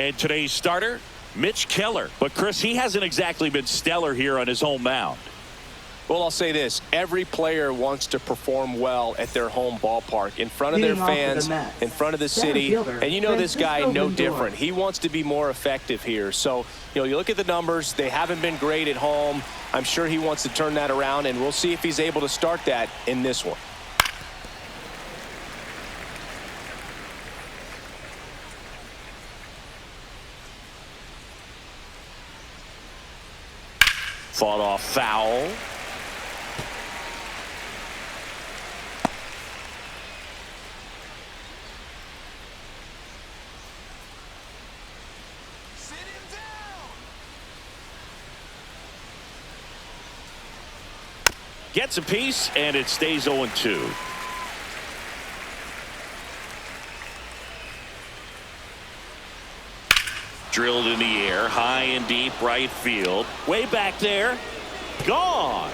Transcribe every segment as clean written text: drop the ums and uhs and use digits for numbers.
And today's starter, Mitch Keller. But, Chris, he hasn't exactly been stellar here on his home mound. Well, I'll say this. Every player wants to perform well at their home ballpark, in front of their fans, in front of the city. And you know this guy no different. He wants to be more effective here. So, you look at the numbers. They haven't been great at home. I'm sure he wants to turn that around, and we'll see if he's able to start that in this one. Fought off foul. Gets a piece, and it stays 0-2. Drilled in the air, high and deep right field. Way back there. Gone.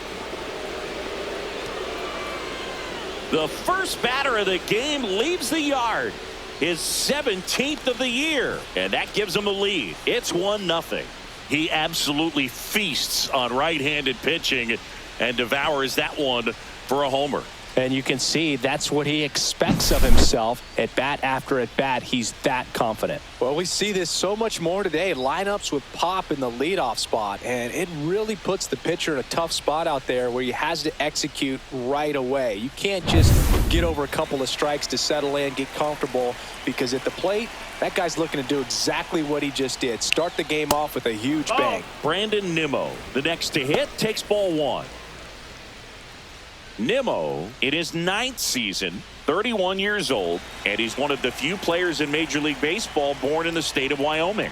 The first batter of the game leaves the yard. His 17th of the year. And that gives him a lead. It's 1-0. He absolutely feasts on right-handed pitching and devours that one for a homer. And you can see that's what he expects of himself at bat after at bat. He's that confident. Well, we see this so much more today. Lineups with pop in the leadoff spot, and it really puts the pitcher in a tough spot out there where he has to execute right away. You can't just get over a couple of strikes to settle in, get comfortable, because at the plate, that guy's looking to do exactly what he just did. Start the game off with a huge bang. Brandon Nimmo, the next to hit, takes ball one. Nimmo, in his 9th season, 31 years old, and he's one of the few players in Major League Baseball born in the state of Wyoming.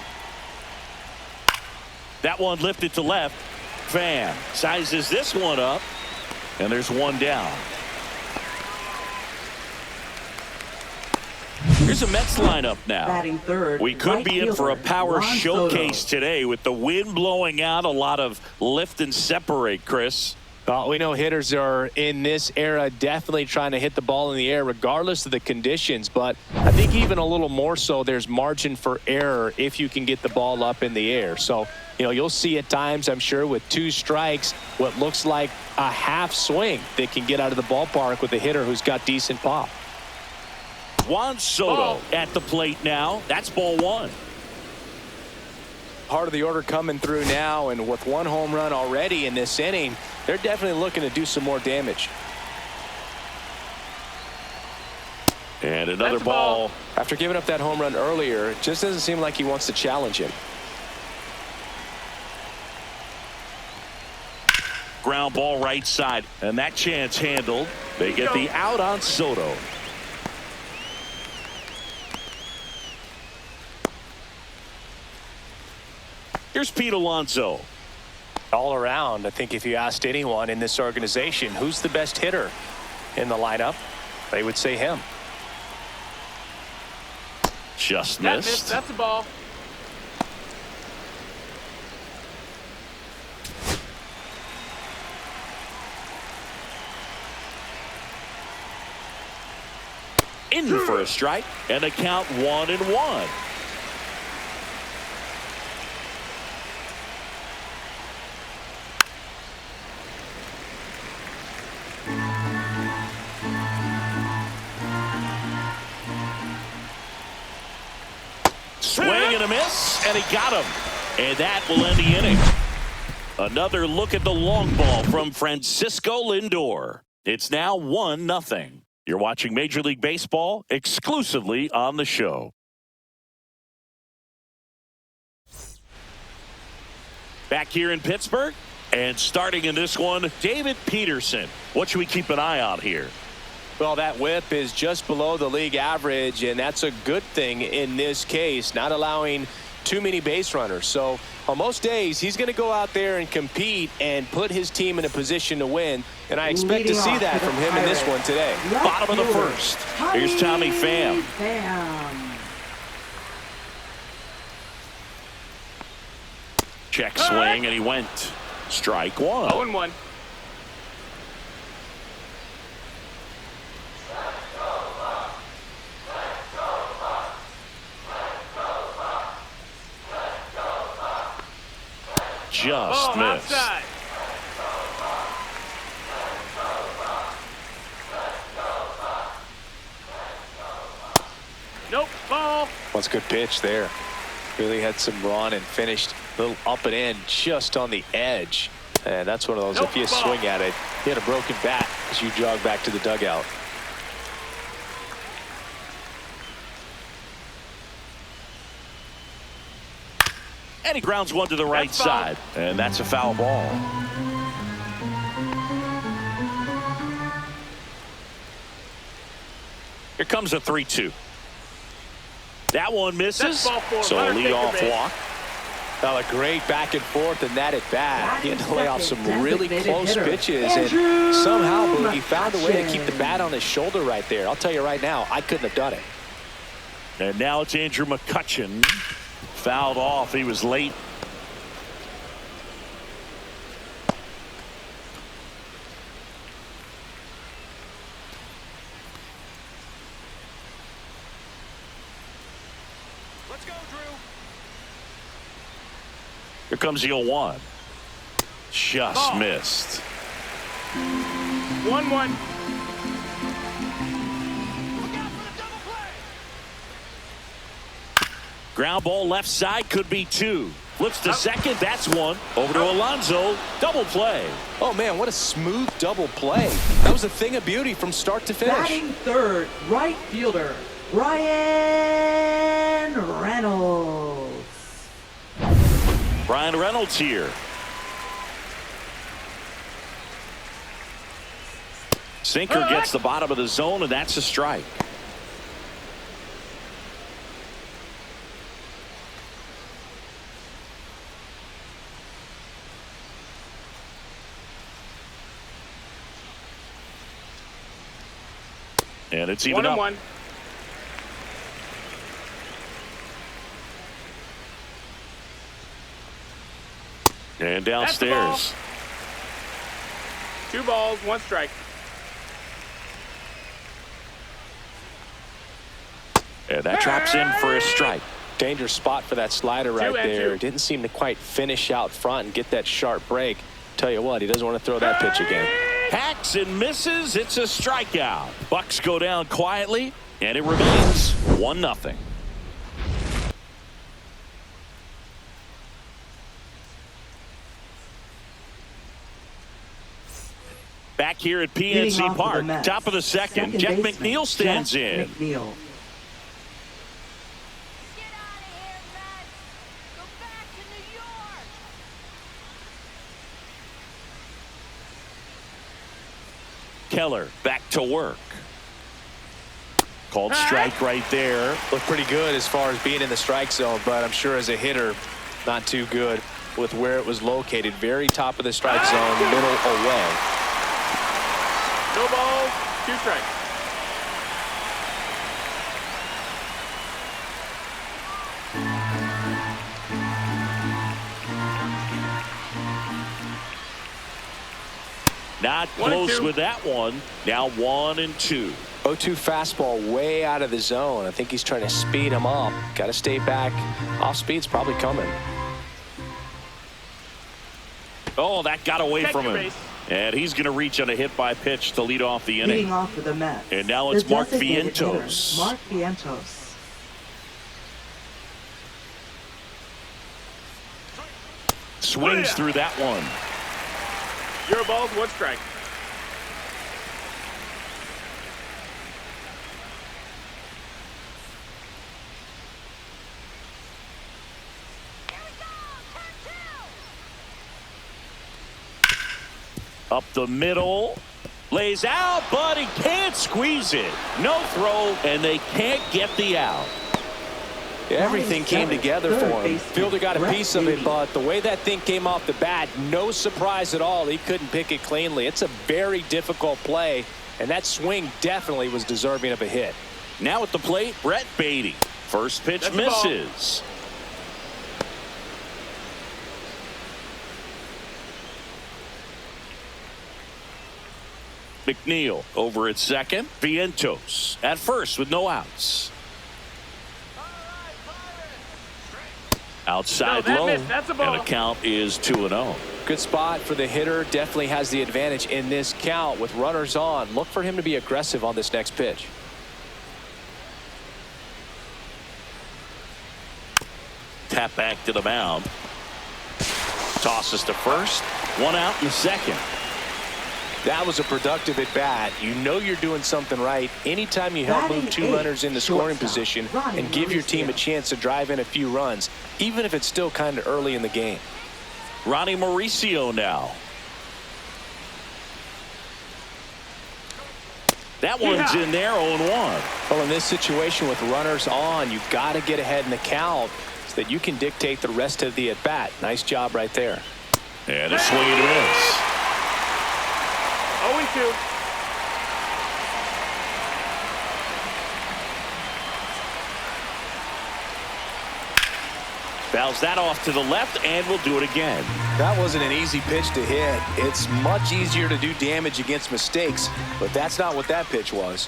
That one lifted to left. Fan sizes this one up, and there's one down. Here's a Mets lineup now. Batting third, we could be in for a power showcase today with the wind blowing out, a lot of lift and separate, Chris. We know hitters are in this era definitely trying to hit the ball in the air regardless of the conditions, but I think even a little more so there's margin for error if you can get the ball up in the air. So, you'll see at times, I'm sure, with 2 strikes, what looks like a half swing that can get out of the ballpark with a hitter who's got decent pop. Juan Soto at the plate now. That's ball one. Part of the order coming through now, and with 1 home run already in this inning, they're definitely looking to do some more damage. And another ball. After giving up that home run earlier, it just doesn't seem like he wants to challenge him. Ground ball right side, and that chance handled. They get the out on Soto. Here's Pete Alonso. All around, I think if you asked anyone in this organization who's the best hitter in the lineup, they would say him. Just missed. That's a ball. In for a strike, and a count 1-1. Swing and a miss, and he got him. And that will end the inning. Another look at the long ball from Francisco Lindor. It's now 1-0. You're watching Major League Baseball exclusively on the show. Back here in Pittsburgh, and starting in this one, David Peterson. What should we keep an eye on here? Well, that whip is just below the league average, and that's a good thing in this case, not allowing too many base runners. So on most days, he's going to go out there and compete and put his team in a position to win, and I expect to see that from him in this one today. Bottom of the first. Here's Tommy Pham. Check swing, and he went strike one. 0-1. just missed. Outside. Nope, ball. What's a good pitch there. Really had some run and finished a little up and in just on the edge. And that's one of those, if you swing at it, you had a broken bat as you jog back to the dugout. And he grounds one to the right side. And that's a foul ball. Here comes a 3-2. That one misses. So a leadoff walk. Well, a great back and forth in that at bat. He had to lay off some really close pitches, and somehow he found a way to keep the bat on his shoulder right there. I'll tell you right now, I couldn't have done it. And now it's Andrew McCutchen. Fouled off. He was late. Let's go, Drew. Here comes the 0-1. Just missed. 1-1. Ground ball left side, could be 2. Flips to second. That's 1. Over to Alonso. Double play. Oh, man, what a smooth double play. That was a thing of beauty from start to finish. Batting third, right fielder, Brian Reynolds. Brian Reynolds here. Sinker gets the bottom of the zone, and that's a strike. And it's even up. 1-1. And downstairs. 2 balls, 1 strike. And that drops in for a strike. Dangerous spot for that slider right 2-2. there. Didn't seem to quite finish out front and get that sharp break. Tell you what, he doesn't want to throw that pitch again. Hacks and misses. It's a strikeout. Bucks go down quietly, and it remains 1-0. Back here at PNC Park, top of the second, Jeff McNeil stands in. McNeil. Keller back to work. Called strike right there. Looked pretty good as far as being in the strike zone, but I'm sure as a hitter, not too good with where it was located. Very top of the strike zone, middle away. No balls, 2 strikes. Not close with that one. Now 1-2. 0-2 fastball way out of the zone. I think he's trying to speed him up. Got to stay back. Off speed's probably coming. Oh, that got away from him. And he's going to reach on a hit by pitch to lead off the inning. Leading off for the Mets. And now it's the Mark designated Vientos. hitter, Mark Vientos. Swings through that one. 0 balls, 1 strike. Up the middle. Lays out, but he can't squeeze it. No throw, and they can't get the out. Everything came together for him. Fielder got a piece of it, but the way that thing came off the bat, no surprise at all. He couldn't pick it cleanly. It's a very difficult play, and that swing definitely was deserving of a hit. Now at the plate, Brett Beatty. First pitch misses. McNeil over at second. Vientos at first with no outs. Outside No, that low, missed. That's a ball. and the count is 2-0. Good spot for the hitter. Definitely has the advantage in this count with runners on. Look for him to be aggressive on this next pitch. Tap back to the mound. Tosses to first. One out in the second. That was a productive at bat. You know you're doing something right anytime you help move two runners into scoring position and give your team a chance to drive in a few runs, even if it's still kind of early in the game. Ronnie Mauricio now. That one's in there, 0-1. Well, in this situation with runners on, you've got to get ahead in the count so that you can dictate the rest of the at-bat. Nice job right there. And a swing and a miss. 0-2. Fouls that off to the left, and we'll do it again. That wasn't an easy pitch to hit. It's much easier to do damage against mistakes, but that's not what that pitch was.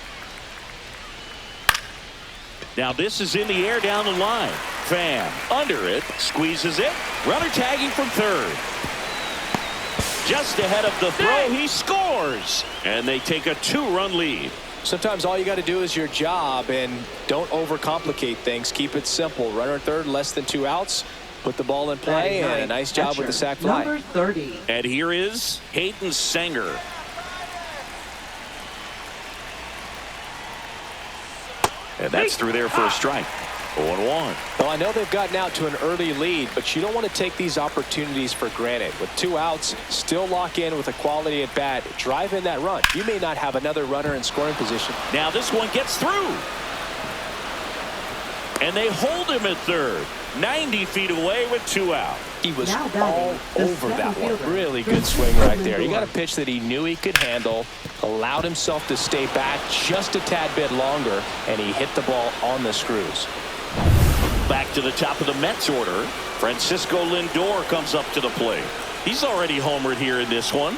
Now this is in the air down the line. Pham under it, squeezes it. Runner tagging from third. Just ahead of the throw, he scores. And they take a 2-run lead. Sometimes all you got to do is your job and don't overcomplicate things. Keep it simple. Runner at third, less than 2 outs. Put the ball in play, and a nice job with the sac fly. Number 30. And here is Hayden Sanger. And that's through there for a strike. 0-1. Well, I know they've gotten out to an early lead, but you don't want to take these opportunities for granted. With 2 outs, still lock in with a quality at bat. Drive in that run. You may not have another runner in scoring position. Now this one gets through. And they hold him at third. 90 feet away with 2 out. He was Now all batting, the over that center one. fielder, Really good swing right there. He got a pitch that he knew he could handle, allowed himself to stay back just a tad bit longer, and he hit the ball on the screws. Back to the top of the Mets order. Francisco Lindor comes up to the plate. He's already homered here in this one.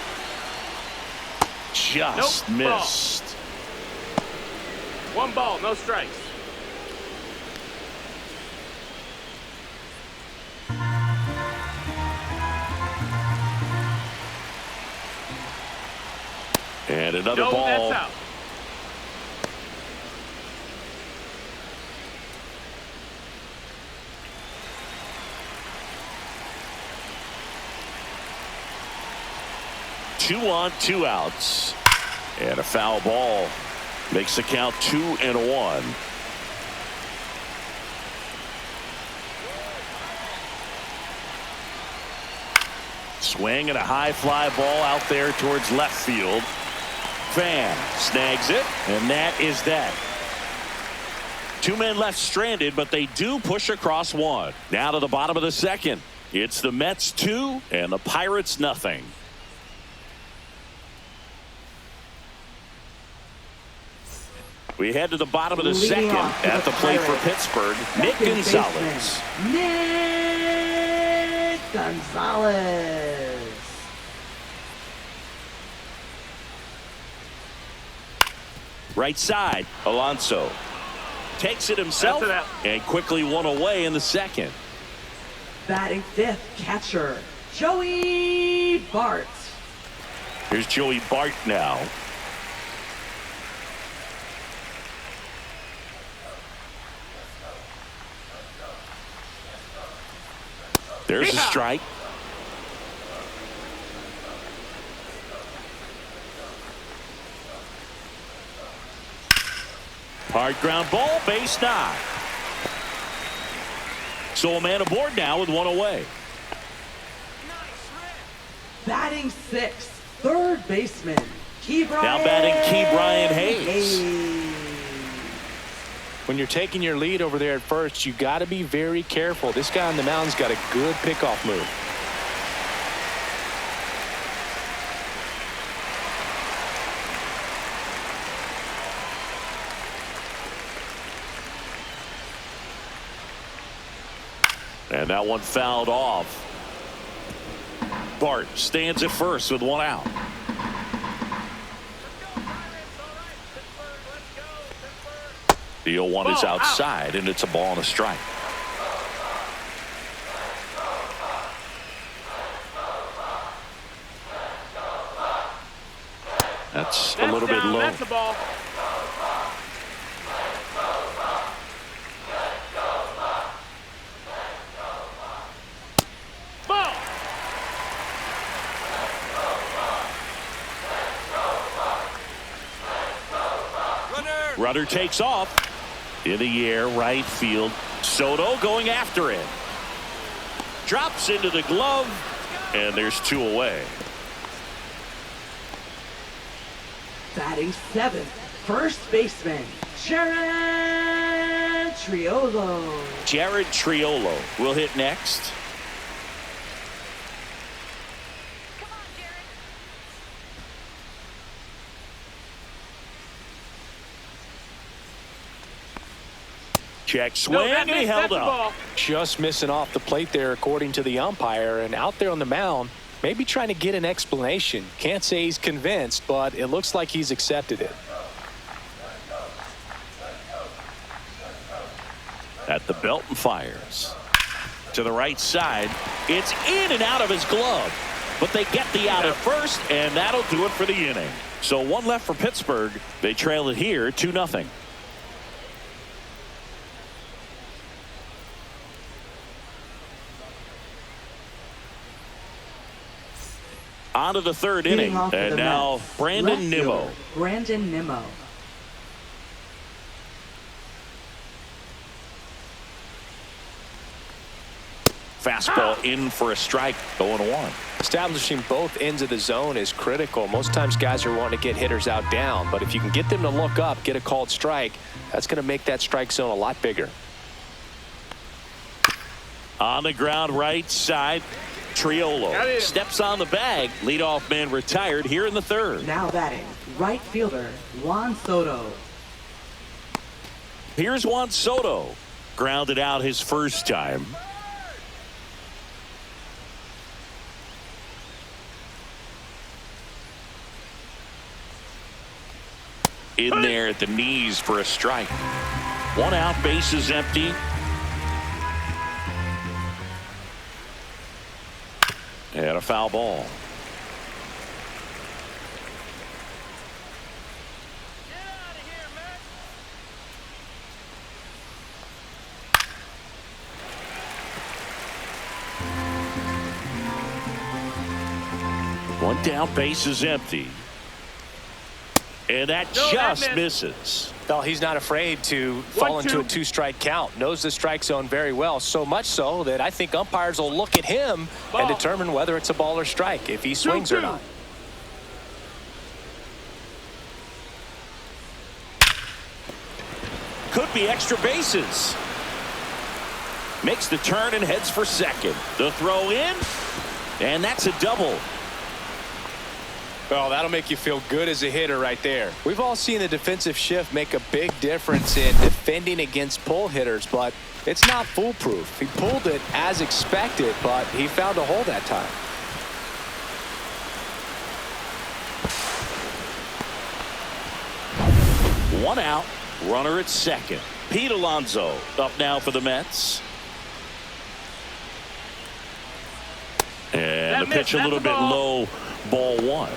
Just missed. 1 ball, no strikes. And another No, ball. that's out. Two on, 2 outs. And a foul ball makes the count 2-1. Swing and a high fly ball out there towards left field. Pham snags it, and that is that. 2 men left stranded, but they do push across 1. Now to the bottom of the second. It's the Mets 2 and the Pirates nothing. We head to the bottom of the second at the plate for Pittsburgh. Nick Gonzalez. Nick Gonzalez. Right side, Alonso takes it himself and quickly 1 away in the second. Batting 5th, catcher, Joey Bart. Here's Joey Bart now. There's a strike. Hard ground ball, base knock. So a man aboard now with 1 away. Batting 6th, third baseman, Ke'Bryan. Now batting Ke'Bryan Hayes. When you're taking your lead over there at first, you got to be very careful. This guy on the mound's got a good pickoff move. And that one fouled off. Bart stands at first with 1 out. The 0-1 is outside, and it's a ball and a strike. That's a That's little bit down. low. That's a ball. Ball. Runner takes off. In the air, right field. Soto going after it. Drops into the glove, and there's 2 away. Batting 7th, first baseman, Jared Triolo. Jared Triolo will hit next. Check swing, and he held up. Just missing off the plate there, according to the umpire. And out there on the mound, maybe trying to get an explanation. Can't say he's convinced, but it looks like he's accepted it. At the belt and fires. To the right side. It's in and out of his glove. But they get the out at first, and that'll do it for the inning. So 1 left for Pittsburgh. They trail it here 2-0. On to the 3rd inning. And now Brandon Nimmo. Brandon Nimmo. Fastball in for a strike. 0-1. Establishing both ends of the zone is critical. Most times guys are wanting to get hitters out down, but if you can get them to look up, get a called strike, that's going to make that strike zone a lot bigger. On the ground right side. Triolo steps on the bag. Leadoff man retired here in the 3rd. Now batting, right fielder, Juan Soto. Here's Juan Soto. Grounded out his first time. In there at the knees for a strike. 1 out, bases empty. And a foul ball. Get out of here, man. One down, bases empty. And that just misses. Well, he's not afraid to fall into a 2-strike count. Knows the strike zone very well, so much so that I think umpires will look at him and determine whether it's a ball or strike, if he swings or not. Could be extra bases. Makes the turn and heads for second. The throw in, and that's a double. Well, that'll make you feel good as a hitter right there. We've all seen the defensive shift make a big difference in defending against pull hitters, but it's not foolproof. He pulled it as expected, but he found a hole that time. One out, runner at second. Pete Alonso up now for the Mets. And the pitch a little bit low, ball 1.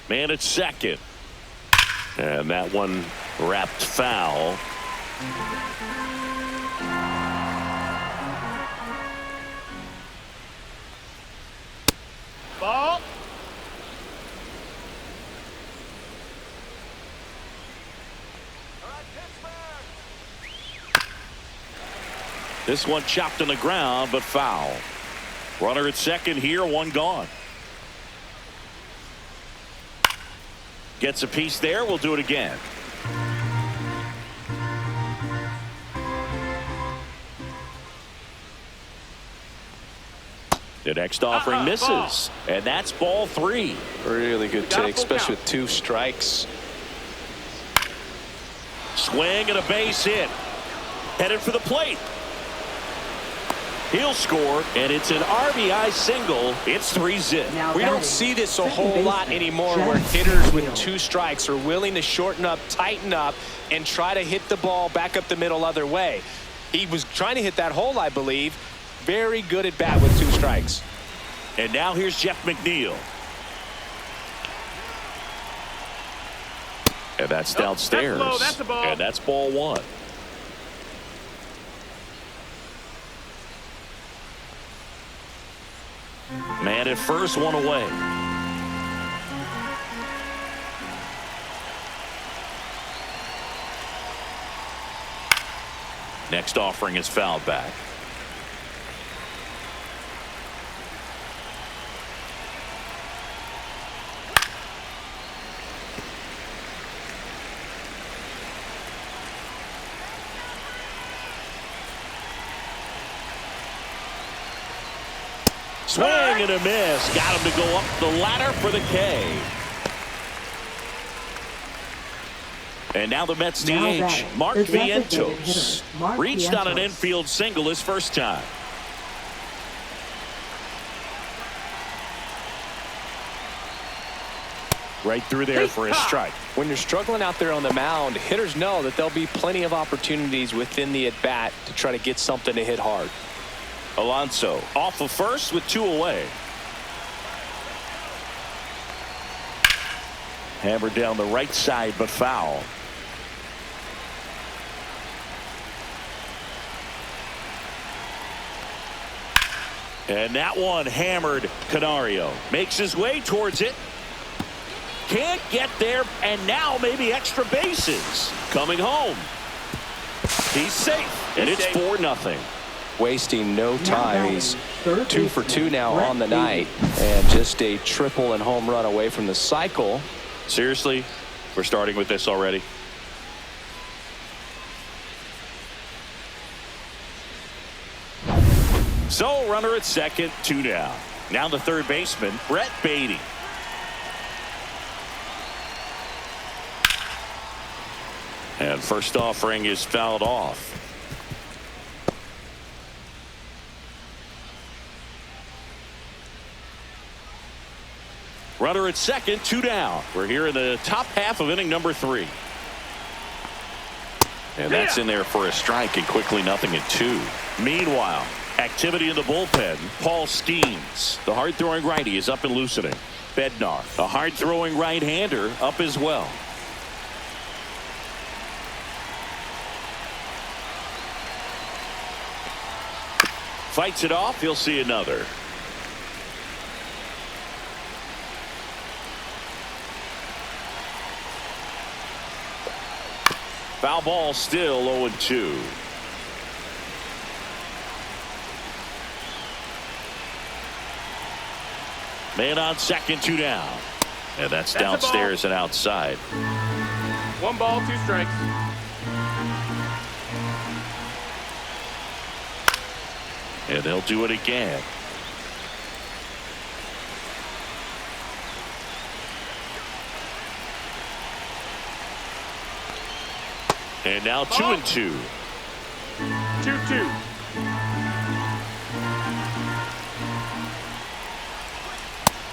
Man at second. And that one wrapped foul. Ball. This one chopped on the ground, but foul. Runner at second here, 1 gone. Gets a piece there. We'll do it again. The next offering misses. And that's ball 3. Really good take, especially with 2 strikes. Swing and a base hit. Headed for the plate. He'll score, and it's an RBI single. It's 3-zip. Now We don't batting, see this a second whole lot baseman, anymore Jeff where hitters with Field. 2 strikes are willing to shorten up, tighten up, and try to hit the ball back up the middle other way. He was trying to hit that hole, I believe. Very good at bat with 2 strikes. And now here's Jeff McNeil. And that's downstairs. That's low, that's a ball. And that's ball 1. Man at first, 1 away. Next offering is fouled back. Swing and a miss. Got him to go up the ladder for the K. And now the Mets Now DH, batting, Mark the designated Vientos. hitter, Mark Reached on an Vientos. infield single his first time. Right through there for a strike. When you're struggling out there on the mound, hitters know that there'll be plenty of opportunities within the at-bat to try to get something to hit hard. Alonso off of first with 2 away. Hammered down the right side, but foul. And that one hammered. Canario makes his way towards it. Can't get there, and now maybe extra bases. Coming home. He's safe, and it's 4-0. Wasting no time. He's Third 2 for 2 now Brett on the Baty. night, and just a triple and home run away from the cycle. Seriously, we're starting with this already. So runner at second, 2 down. Now the third baseman, Brett Baty. And first offering is fouled off. Runner at second, 2 down. We're here in the top half of inning number 3. And that's in there for a strike, and quickly 0-2. Meanwhile, activity in the bullpen. Paul Skeens, the hard-throwing righty, is up and loosening. Bednar, a hard-throwing right-hander, up as well. Fights it off. He'll see another. Foul ball, still 0-2. Man on second, 2 down. And that's downstairs and outside. 1 ball, 2 strikes. And they'll do it again. And now 2-2. 2-2.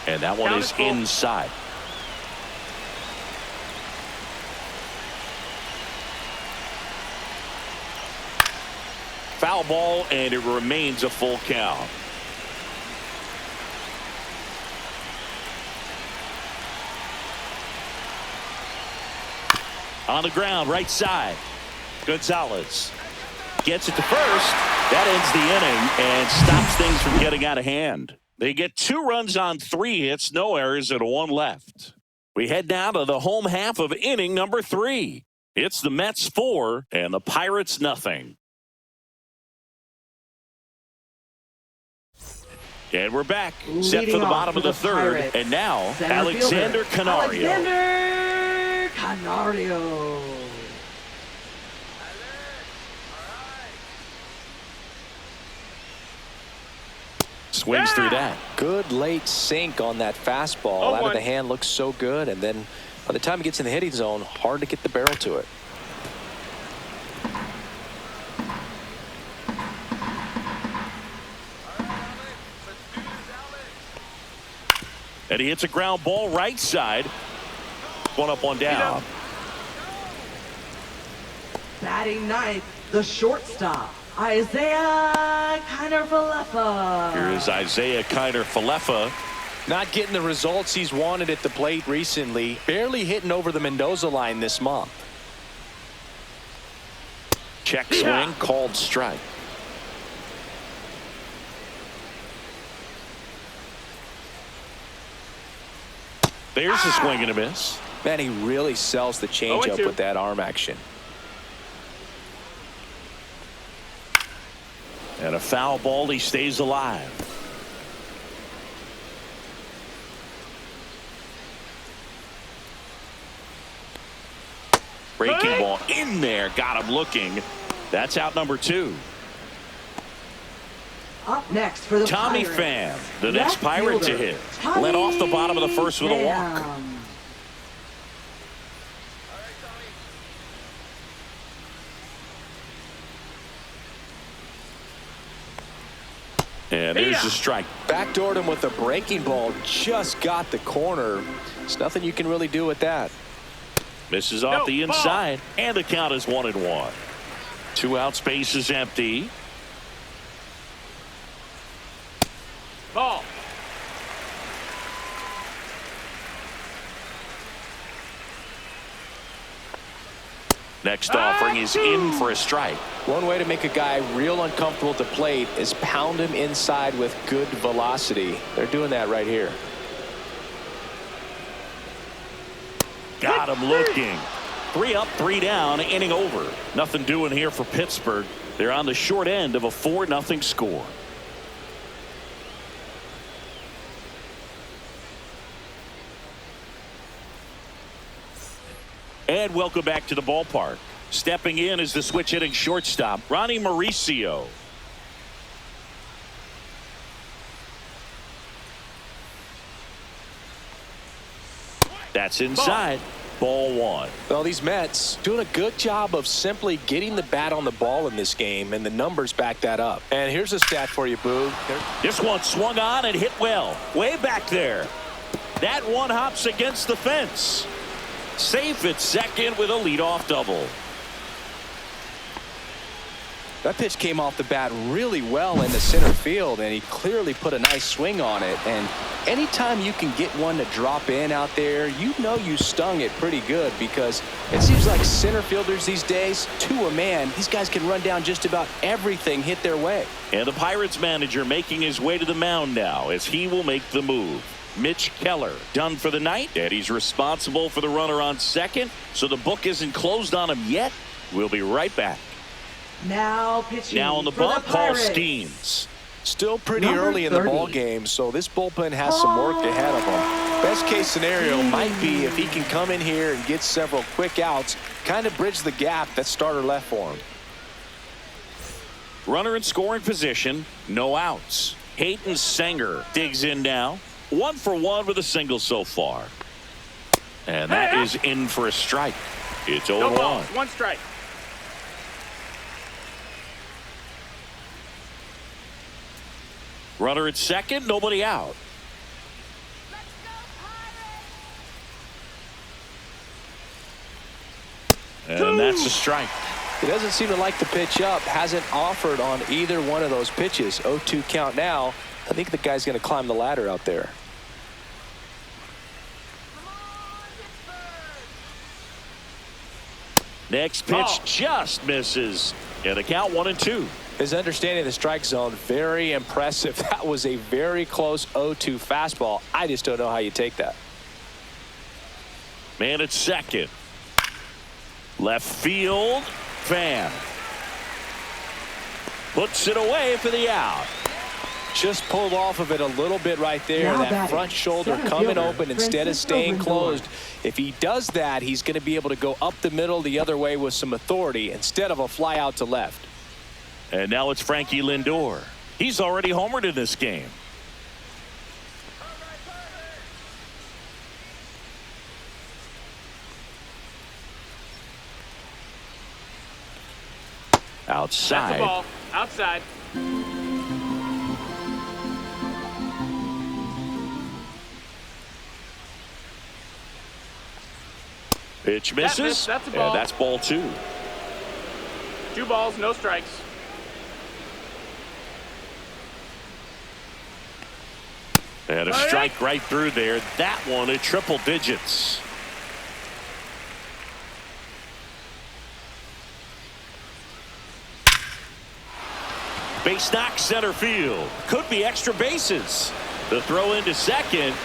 And that one Count is it full. inside. Foul ball, and it remains a full count. On the ground, right side. Gonzalez gets it to first. That ends the inning and stops things from getting out of hand. They get 2 runs on 3 hits, no errors, and 1 left. We head now to the home half of inning number 3. It's the Mets 4 and the Pirates nothing. And we're back, set Leading for the off bottom for of the the third. Pirates, And now, center Alexander fielder, Canario. Alexander Canario. Swings through that. Good late sink on that fastball. Oh, Out of one. the hand looks so good, and then by the time he gets in the hitting zone, hard to get the barrel to it. And he hits a ground ball right side. One up, one down. Batting ninth, the shortstop, Isaiah Kiner-Falefa. Here is Isaiah Kiner-Falefa. Not getting the results he's wanted at the plate recently. Barely hitting over the Mendoza line this month. Check swing, called strike. There's a swing and a miss. Man, he really sells the changeup 0-2. with that arm action. And a foul ball, he stays alive. Breaking ball in there, got him looking. That's out number 2. Up next for the Tommy Pirates, Pham, the next left Pirate to fielder, hit. Tommy Led off the bottom of the first with a walk. Pham. And there's the strike. Backdoored him with a breaking ball. Just got the corner. There's nothing you can really do with that. Misses off the ball. inside, and the count is 1-1. 2 out, space is empty. Ball. Next offering is in for a strike. One way to make a guy real uncomfortable at the plate is pound him inside with good velocity. They're doing that right here. Got him looking. 3 up, 3 down, inning over. Nothing doing here for Pittsburgh. They're on the short end of a 4-0 score. And welcome back to the ballpark. Stepping in is the switch hitting shortstop, Ronnie Mauricio. That's inside. Ball 1. Well, these Mets doing a good job of simply getting the bat on the ball in this game, and the numbers back that up. And here's a stat for you, Boog. This one swung on and hit well. Way back there. That one hops against the fence. Safe at second with a leadoff double. That pitch came off the bat really well into center field, and he clearly put a nice swing on it. And anytime you can get one to drop in out there, you know you stung it pretty good, because it seems like center fielders these days, to a man, these guys can run down just about everything hit their way. And the Pirates manager making his way to the mound now as he will make the move. Mitch Keller done for the night, and he's responsible for the runner on second, so the book isn't closed on him yet. We'll be right back. Now pitching. Now on the for bump, Paul Pirates, Skeens. Still pretty Number early in the 30. ball game, so this bullpen has some work ahead of him. Best case scenario might be if he can come in here and get several quick outs, kind of bridge the gap that starter left for him. Runner in scoring position, no outs. Hayden Sanger digs in now. 1 for 1 with a single so far. And that is in for a strike. It's 0-1. No balls. 1 strike. Runner at second, nobody out. And that's a strike. He doesn't seem to like the pitch up. Hasn't offered on either one of those pitches. 0-2 count now. I think the guy's going to climb the ladder out there. Next pitch just misses. And the count 1-2. His understanding of the strike zone, very impressive. That was a very close 0-2 fastball. I just don't know how you take that. Man at second. Left field. Pham puts it away for the out. Just pulled off of it a little bit right there. Now That batting, front shoulder center coming fielder, open instead of Francisco staying Lindor. closed. If he does that, he's going to be able to go up the middle the other way with some authority instead of a fly out to left. And now it's Frankie Lindor. He's already homered in this game. Outside. That's a ball. Outside. Pitch misses, That's a ball. and that's ball 2. 2 balls, no strikes. And a strike right through there. That one at triple digits. Base knock center field. Could be extra bases. The throw into second.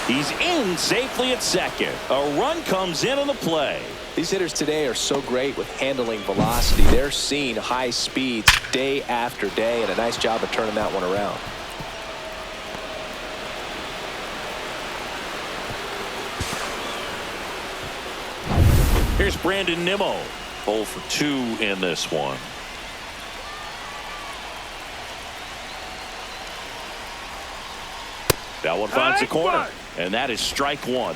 He's in safely at second. A run comes in on the play. These hitters today are so great with handling velocity. They're seeing high speeds day after day, and a nice job of turning that one around. Here's Brandon Nimmo. 0 for 2 in this one. That one finds the corner, and that is strike 1.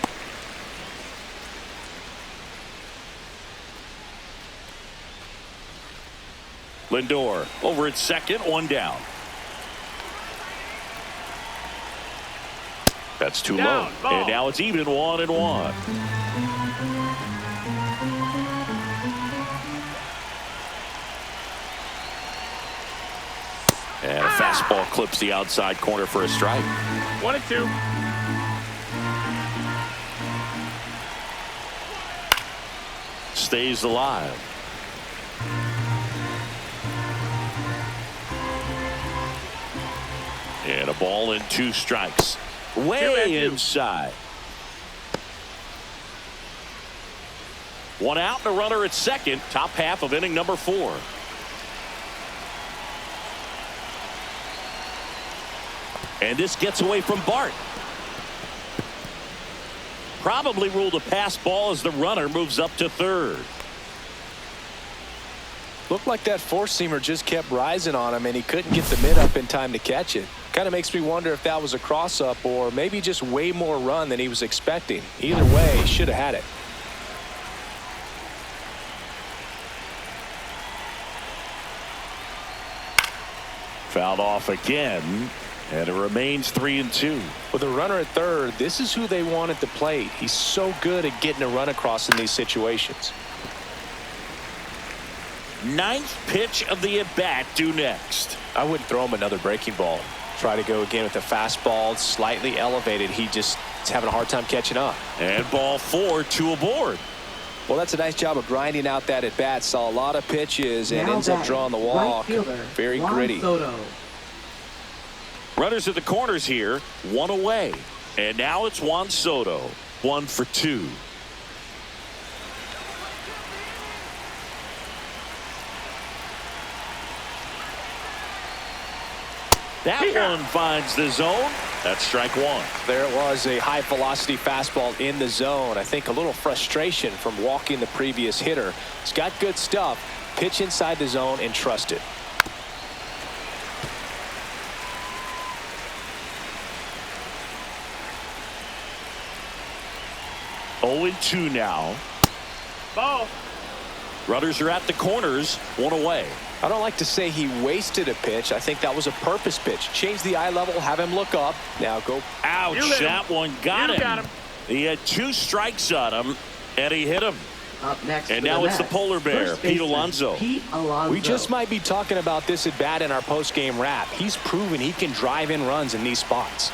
Lindor over at second, 1 down. That's too low, and now it's even 1-1. And a fastball clips the outside corner for a strike. 1-2. Stays alive. And a ball and 2 strikes. Way inside. 1 out and a runner at second. Top half of inning number 4. And this gets away from Bart. Probably ruled a pass ball as the runner moves up to third. Looked like that four-seamer just kept rising on him, and he couldn't get the mid up in time to catch it. Kind of makes me wonder if that was a cross-up or maybe just way more run than he was expecting. Either way, he should have had it. Fouled off again. And it remains 3-2. With a runner at third, this is who they want at the plate. He's so good at getting a run across in these situations. 9th pitch of the at-bat due next. I wouldn't throw him another breaking ball. Try to go again with the fastball, slightly elevated. He just is having a hard time catching up. And ball 4, 2 aboard. Well, that's a nice job of grinding out that at-bat. Saw a lot of pitches and Now ends up drawing the walk. Right fielder, Very Juan gritty. Soto. Runners at the corners here, 1 away. And now it's Juan Soto, 1 for 2. That one finds the zone. That's strike 1. There it was, a high velocity fastball in the zone. I think a little frustration from walking the previous hitter. He's got good stuff. Pitch inside the zone and trust it. Oh and 2 now. Ball. Runners are at the corners, 1 away. I don't like to say he wasted a pitch. I think that was a purpose pitch. Change the eye level, have him look up. Now go. Ouch, that one got him. He had 2 strikes on him, and he hit him. Up next And for now the it's the Mets, polar bear, first Pete baseman, Alonso. Pete Alonso. We just might be talking about this at bat in our post-game wrap. He's proven he can drive in runs in these spots.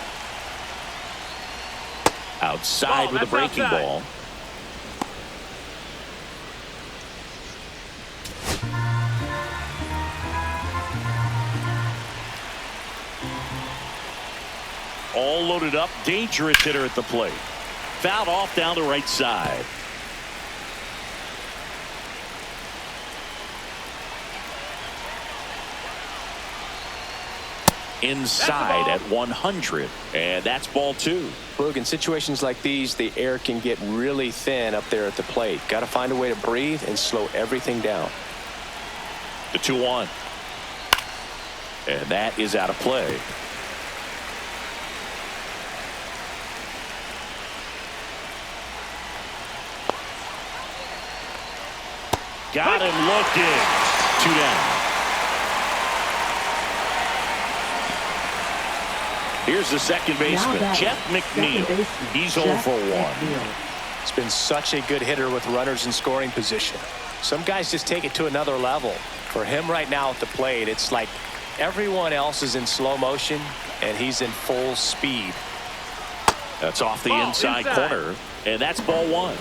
Outside with a breaking ball. All loaded up, dangerous hitter at the plate. Fouled off down the right side. Inside at 100, and that's ball 2. Look, in situations like these, the air can get really thin up there at the plate. Got to find a way to breathe and slow everything down. The 2-1. And that is out of play. Got him looking. 2 down. Here's the second baseman, Jeff McNeil. He's 0 for 1. He's been such a good hitter with runners in scoring position. Some guys just take it to another level. For him right now at the plate, it's like everyone else is in slow motion and he's in full speed. That's off the inside corner, and that's ball one.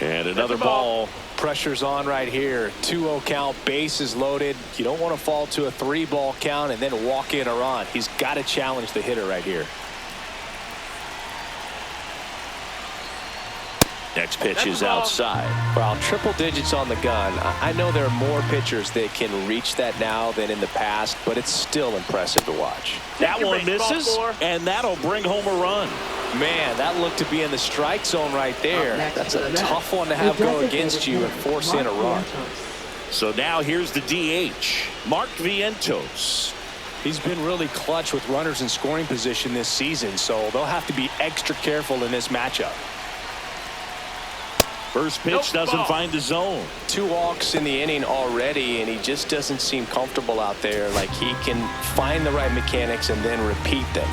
And another ball. Pressure's on right here. 2-0 count, bases loaded. You don't want to fall to a 3-ball count and then walk in a run. He's got to challenge the hitter right here. Next pitch is outside. Well, triple digits on the gun. I know there are more pitchers that can reach that now than in the past, but it's still impressive to watch. That one misses, and that'll bring home a run. Man, that looked to be in the strike zone right there. That's a tough one to have go against you and force in a run. So now here's the DH, Mark Vientos. He's been really clutch with runners in scoring position this season, so they'll have to be extra careful in this matchup. First pitch doesn't find the zone. 2 walks in the inning already, and he just doesn't seem comfortable out there. Like he can find the right mechanics and then repeat them.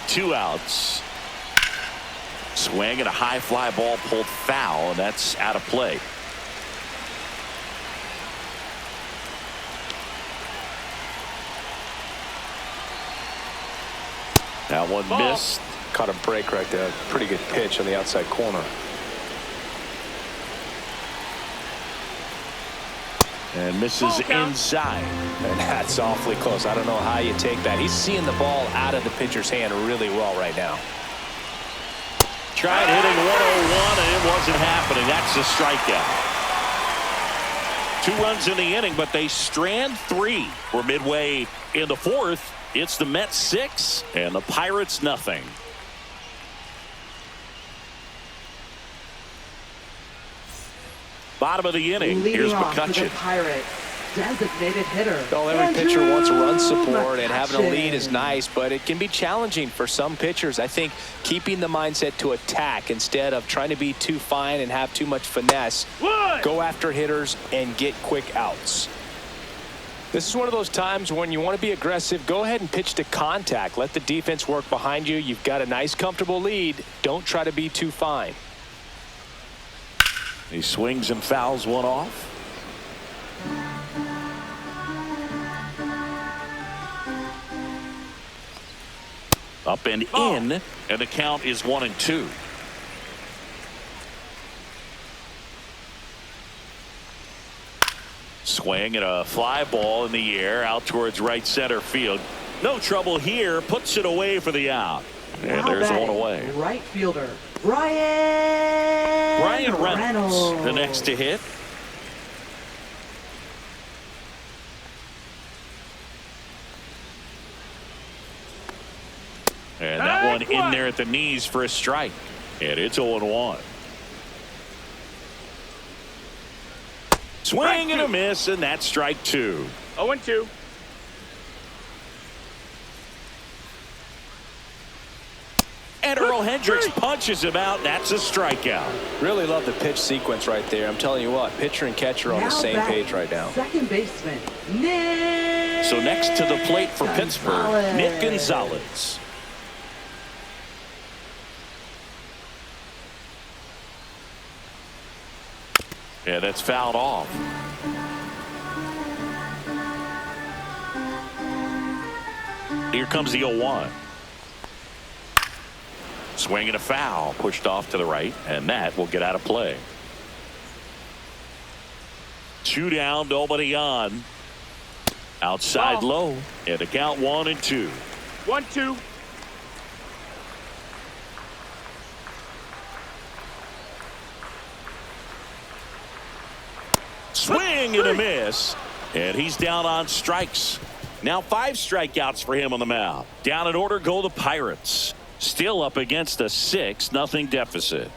Two outs. Swing and a high fly ball pulled foul, and that's out of play. That one missed. Caught a break right there. Pretty good pitch on the outside corner. And misses inside. And that's awfully close. I don't know how you take that. He's seeing the ball out of the pitcher's hand really well right now. Tried hitting 101 and it wasn't happening. That's a strikeout. 2 runs in the inning, but they strand 3. We're midway in the 4th. It's the Mets 6 and the Pirates nothing. Bottom of the inning. Here's McCutcheon. The Pirates designated hitter. Well, every pitcher wants run support, and having a lead is nice, but it can be challenging for some pitchers. I think keeping the mindset to attack instead of trying to be too fine and have too much finesse. Go after hitters and get quick outs. This is one of those times when you want to be aggressive. Go ahead and pitch to contact. Let the defense work behind you. You've got a nice, comfortable lead. Don't try to be too fine. He swings and fouls one off. Up and in, and the count is 1-2. Swing and a fly ball in the air out towards right center field. No trouble here. Puts it away for the out. And there's one away. Right fielder Brian Reynolds, the next to hit. And that one in there at the knees for a strike. And it's 0-1. Swing and a miss, and that's strike 2. 0-2. And Earl Hendricks punches him out. That's a strikeout. Really love the pitch sequence right there. I'm telling you what, pitcher and catcher are on the same page right now. Second baseman, Nick. So next to the plate for Pittsburgh, Nick Gonzalez. Yeah, that's fouled off. Here comes the 0-1. Swing and a foul, pushed off to the right, and that will get out of play. 2 down, nobody on. Outside low, and the count 1-2. 1-2. Swing and a miss, and he's down on strikes. Now 5 strikeouts for him on the mound. Down in order go the Pirates. Still up against a 6-0 deficit.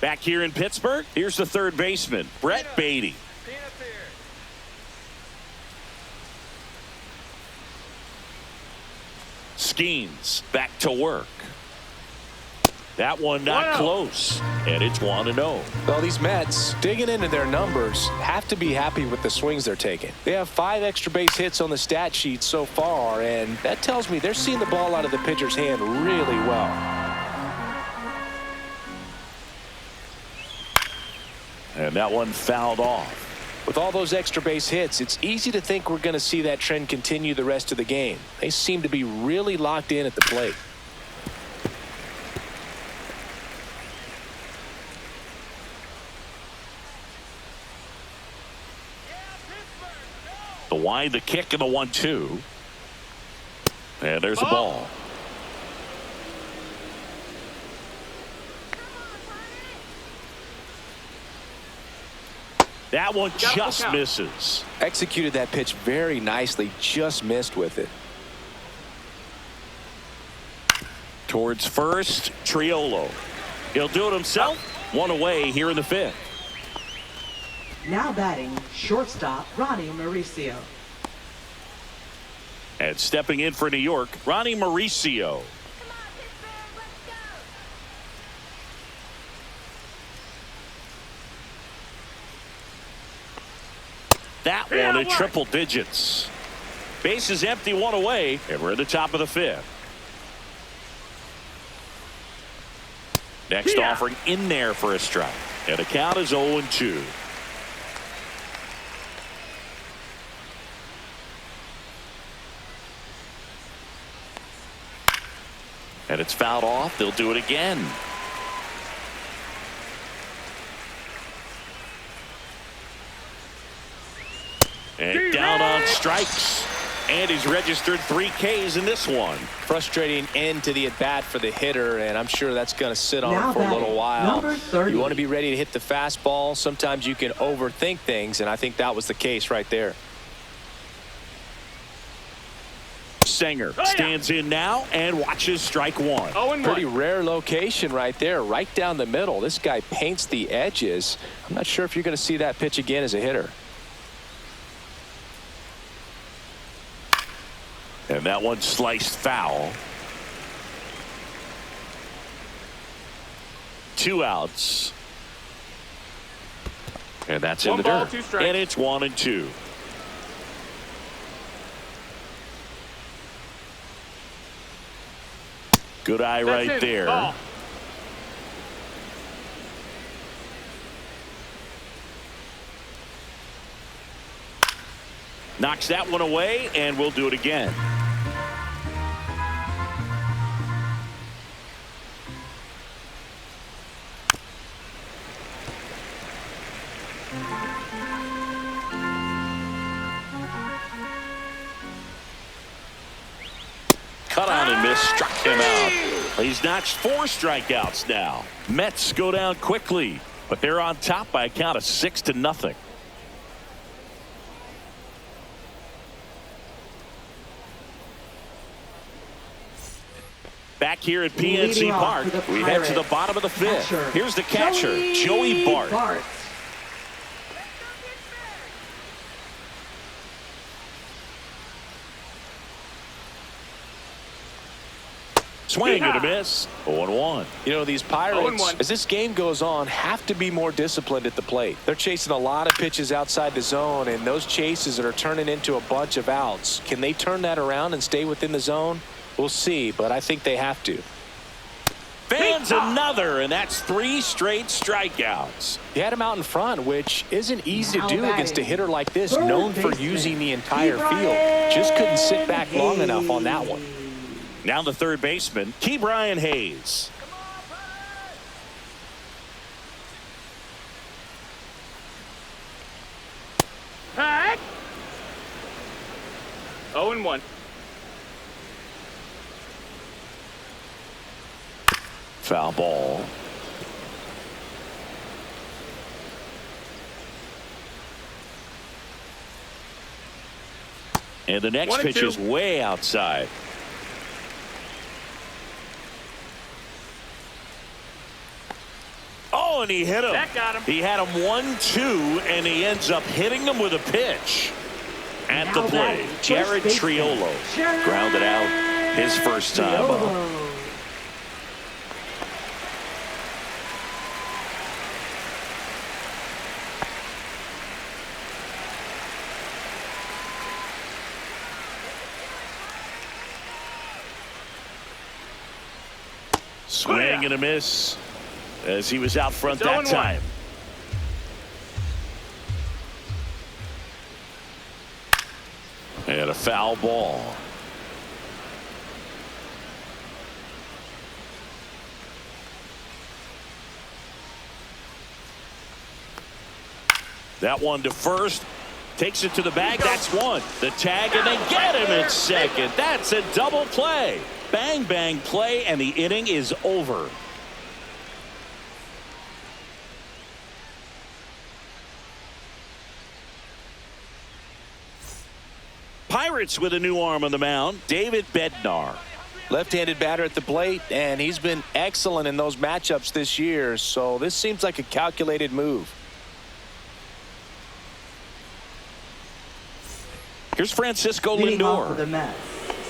Back here in Pittsburgh, here's the third baseman, Brett Beatty. Skeens back to work. That one not 1-0. close, and it's 1-0. Well, these Mets, digging into their numbers, have to be happy with the swings they're taking. They have 5 extra base hits on the stat sheet so far, and that tells me they're seeing the ball out of the pitcher's hand really well. And that one fouled off. With all those extra base hits, it's easy to think we're going to see that trend continue the rest of the game. They seem to be really locked in at the plate. The wide, the kick, and the 1-2. And there's the ball. That one just misses. Executed that pitch very nicely, just missed with it. Towards first, Triolo. He'll do it himself. One away here in the 5th. Now batting, shortstop Ronnie Mauricio. And stepping in for New York, Ronnie Mauricio. That one in triple digits. Base is empty, one away, and we're at the top of the 5th. Next offering in there for a strike. And the count is 0-2. And it's fouled off. They'll do it again. And down on strikes. And he's registered 3 Ks in this one. Frustrating end to the at-bat for the hitter, and I'm sure that's going to sit on Now him for a little batting, while. number 30. You want to be ready to hit the fastball. Sometimes you can overthink things, and I think that was the case right there. Sanger stands in now and watches strike 1. Pretty rare location right there, right down the middle. This guy paints the edges. I'm not sure if you're going to see that pitch again as a hitter. And that one sliced foul. 2 outs. And that's in the ball, dirt. 2 strikes. And it's 1-2. Good eye right there. Ball. Knocks that one away, and we'll do it again. Cut on and miss, struck him out. He's notched 4 strikeouts now. Mets go down quickly, but they're on top by a count of 6-0. Back here at PNC Leading off Park, for the we head to the Pirates. bottom of the 5th. Catcher, Here's the catcher, Joey Bart. Swing and a miss. 0-1. You know, these Pirates, 0-1. as this game goes on, have to be more disciplined at the plate. They're chasing a lot of pitches outside the zone, and those chases that are turning into a bunch of outs. Can they turn that around and stay within the zone? We'll see, but I think they have to. Fans another, and that's 3 straight strikeouts. He had him out in front, which isn't easy to Now do batting, against a hitter like this, third known for baseman, using the entire Ke'Bryan field. Just couldn't sit back long enough on that one. Now the third baseman, Ke'Bryan Hayes. Hey! 0-1. Foul ball. And the next pitch 1-2. is way outside. Oh, and he hit him. That got him. He had him 1-2, and he ends up hitting him with a pitch. At the Now plate, batting, Jared first baseman, Triolo grounded out. his first time up. Swing and a miss as he was out front that time. And a foul ball. That one to first. Takes it to the bag. That's one. The tag, and they get him at second. That's a double play. Bang, bang play, and the inning is over. Pirates with a new arm on the mound, David Bednar. Left-handed batter at the plate, and he's been excellent in those matchups this year, so this seems like a calculated move. Here's Francisco Leading off Lindor. for the Mets,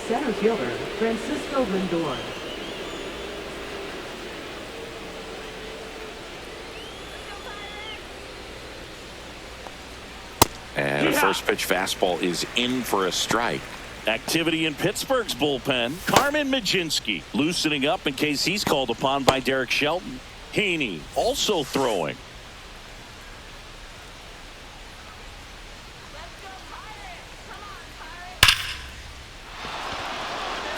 center fielder Francisco Lindor. And a first pitch fastball is in for a strike. Activity in Pittsburgh's bullpen. Carmen Mlb loosening up in case he's called upon by Derek Shelton. Heaney also throwing.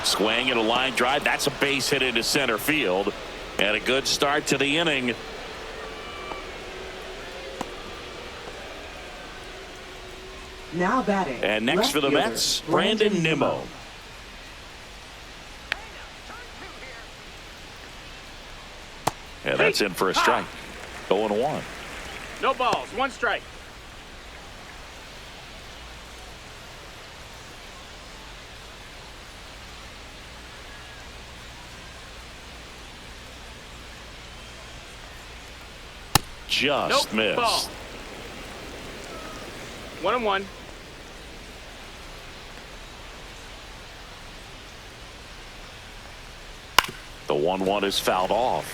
Swing and a line drive. That's a base hit into center field. And a good start to the inning. Now batting. And next left for the fielder, Mets, Brandon Nimmo. And that's in for a strike. 0-1. No balls, one strike. Just missed. Ball. 1-1. The 1-1 is fouled off.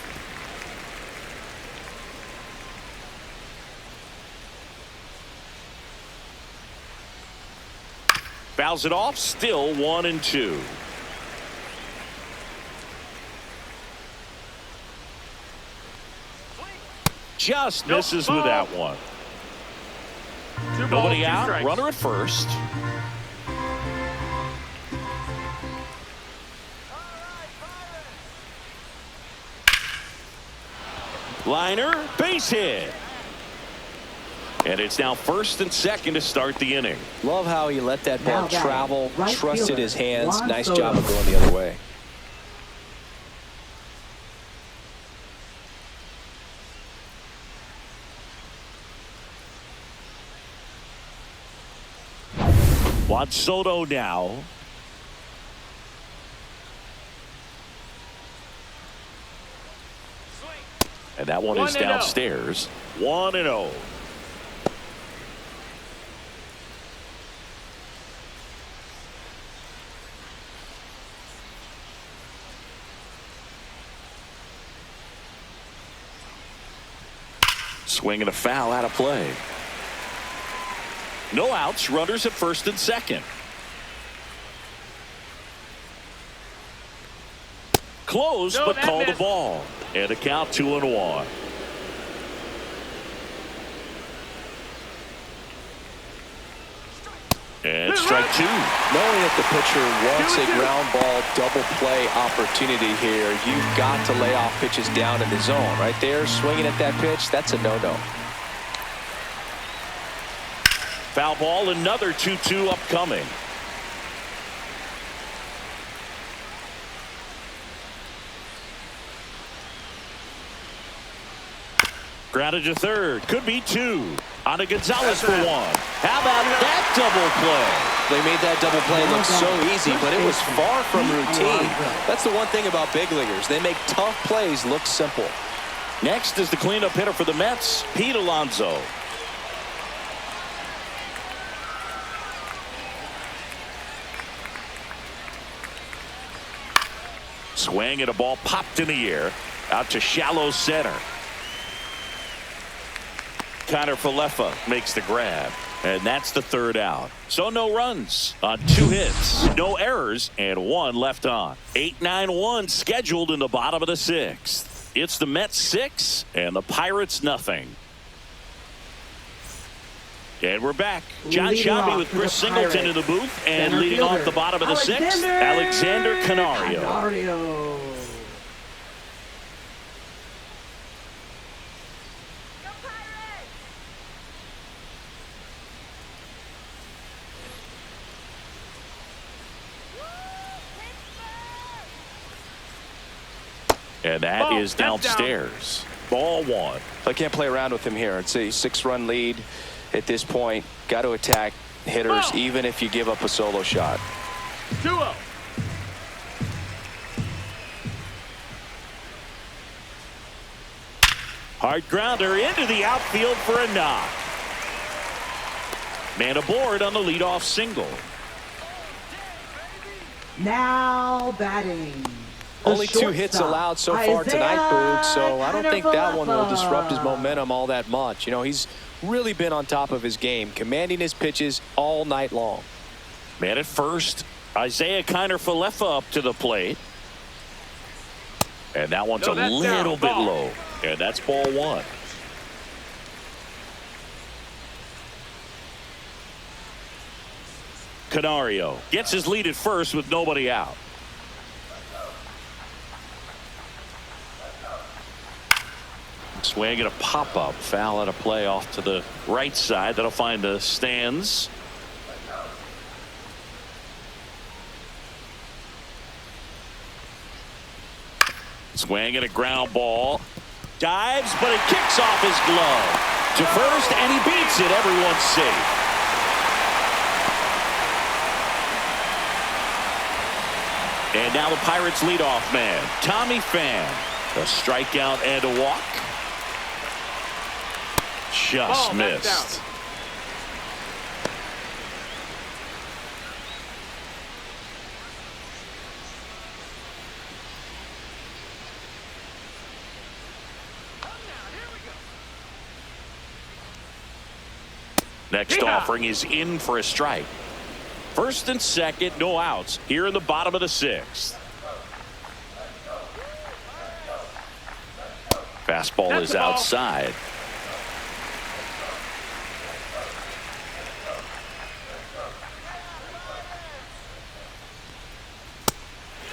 Fouls it off. Still 1-2. Just misses with that one. Nobody out. Strikes. Runner at first. Liner, base hit. And it's now first and second to start the inning. Love how he let that ball travel, right trusted fielder, his hands. Juan Nice Soto. job of going the other way. Juan Soto now. And that one is 1-0. downstairs. 1-0. Swing and a foul out of play. No outs, runners at first and second. Close, No, but that call the missed. ball. And a count 2-1. And strike two. Knowing that the pitcher wants a ground ball double play opportunity here, you've got to lay off pitches down in the zone. Right there, swinging at that pitch, that's a no-no. Foul ball, another 2-2 upcoming. Grounded to third. Could be two. On to Gonzalez for one. How about that double play? They made that double play look so easy, but it was far from routine. That's the one thing about big leaguers. They make tough plays look simple. Next is the cleanup hitter for the Mets, Pete Alonso. Swing and a ball popped in the air out to shallow center. Falefa makes the grab, and that's the third out. So no runs on 2 hits, no errors, and 1 left on. 8-9-1 scheduled in the bottom of the 6th. It's the Mets 6 and the Pirates nothing. And we're back. John Shabby with Chris Singleton in the booth, and leading off the bottom of the 6th, Alexander Canario. And that is downstairs. Ball 1. I can't play around with him here. It's a 6-run lead at this point. Got to attack hitters even if you give up a solo shot. 2-0. Hard grounder into the outfield for a knock. Man aboard on the leadoff single. Now batting. Only 2 hits allowed so far tonight, Boog, so I don't think that one will disrupt his momentum all that much. You know, he's really been on top of his game, commanding his pitches all night long. Man at first, Isaiah Falefa up to the plate. And that one's a little bit low. And that's ball 1. Canario gets his lead at first with nobody out. Swing and a pop-up. Foul and a play off to the right side. That'll find the stands. Swing and a ground ball. Dives, but it kicks off his glove to first, and he beats it. Everyone's safe. And now the Pirates leadoff man, Tommy Pham. A strikeout and a walk. Just missed. Next offering is in for a strike. First and second, no outs here in the bottom of the 6th. Fastball is outside.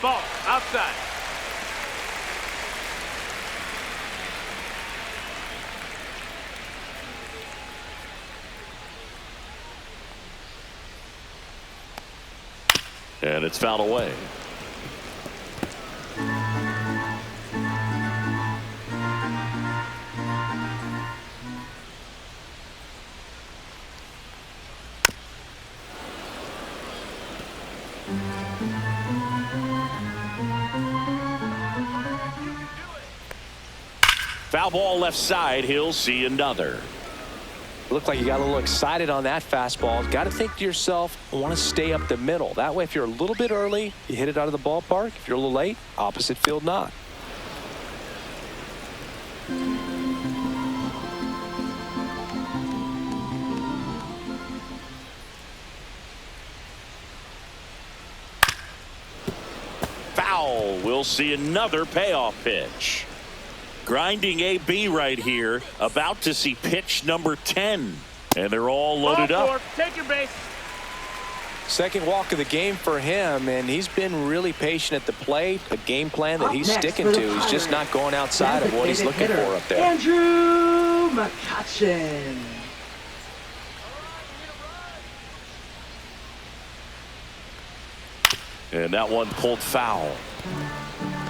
Ball outside. And it's fouled away. Foul ball left side. He'll see another. Looked like you got a little excited on that fastball. Got to think to yourself, I want to stay up the middle. That way, if you're a little bit early, you hit it out of the ballpark. If you're a little late, opposite field knock. Foul. We'll see another payoff pitch. Grinding AB right here, about to see pitch number 10, and they're all loaded up. Take your base. Second walk of the game for him, and he's been really patient at the plate. A game plan that he's sticking to. He's just not going outside of what he's looking for up there. Andrew McCutchen. And that one pulled foul.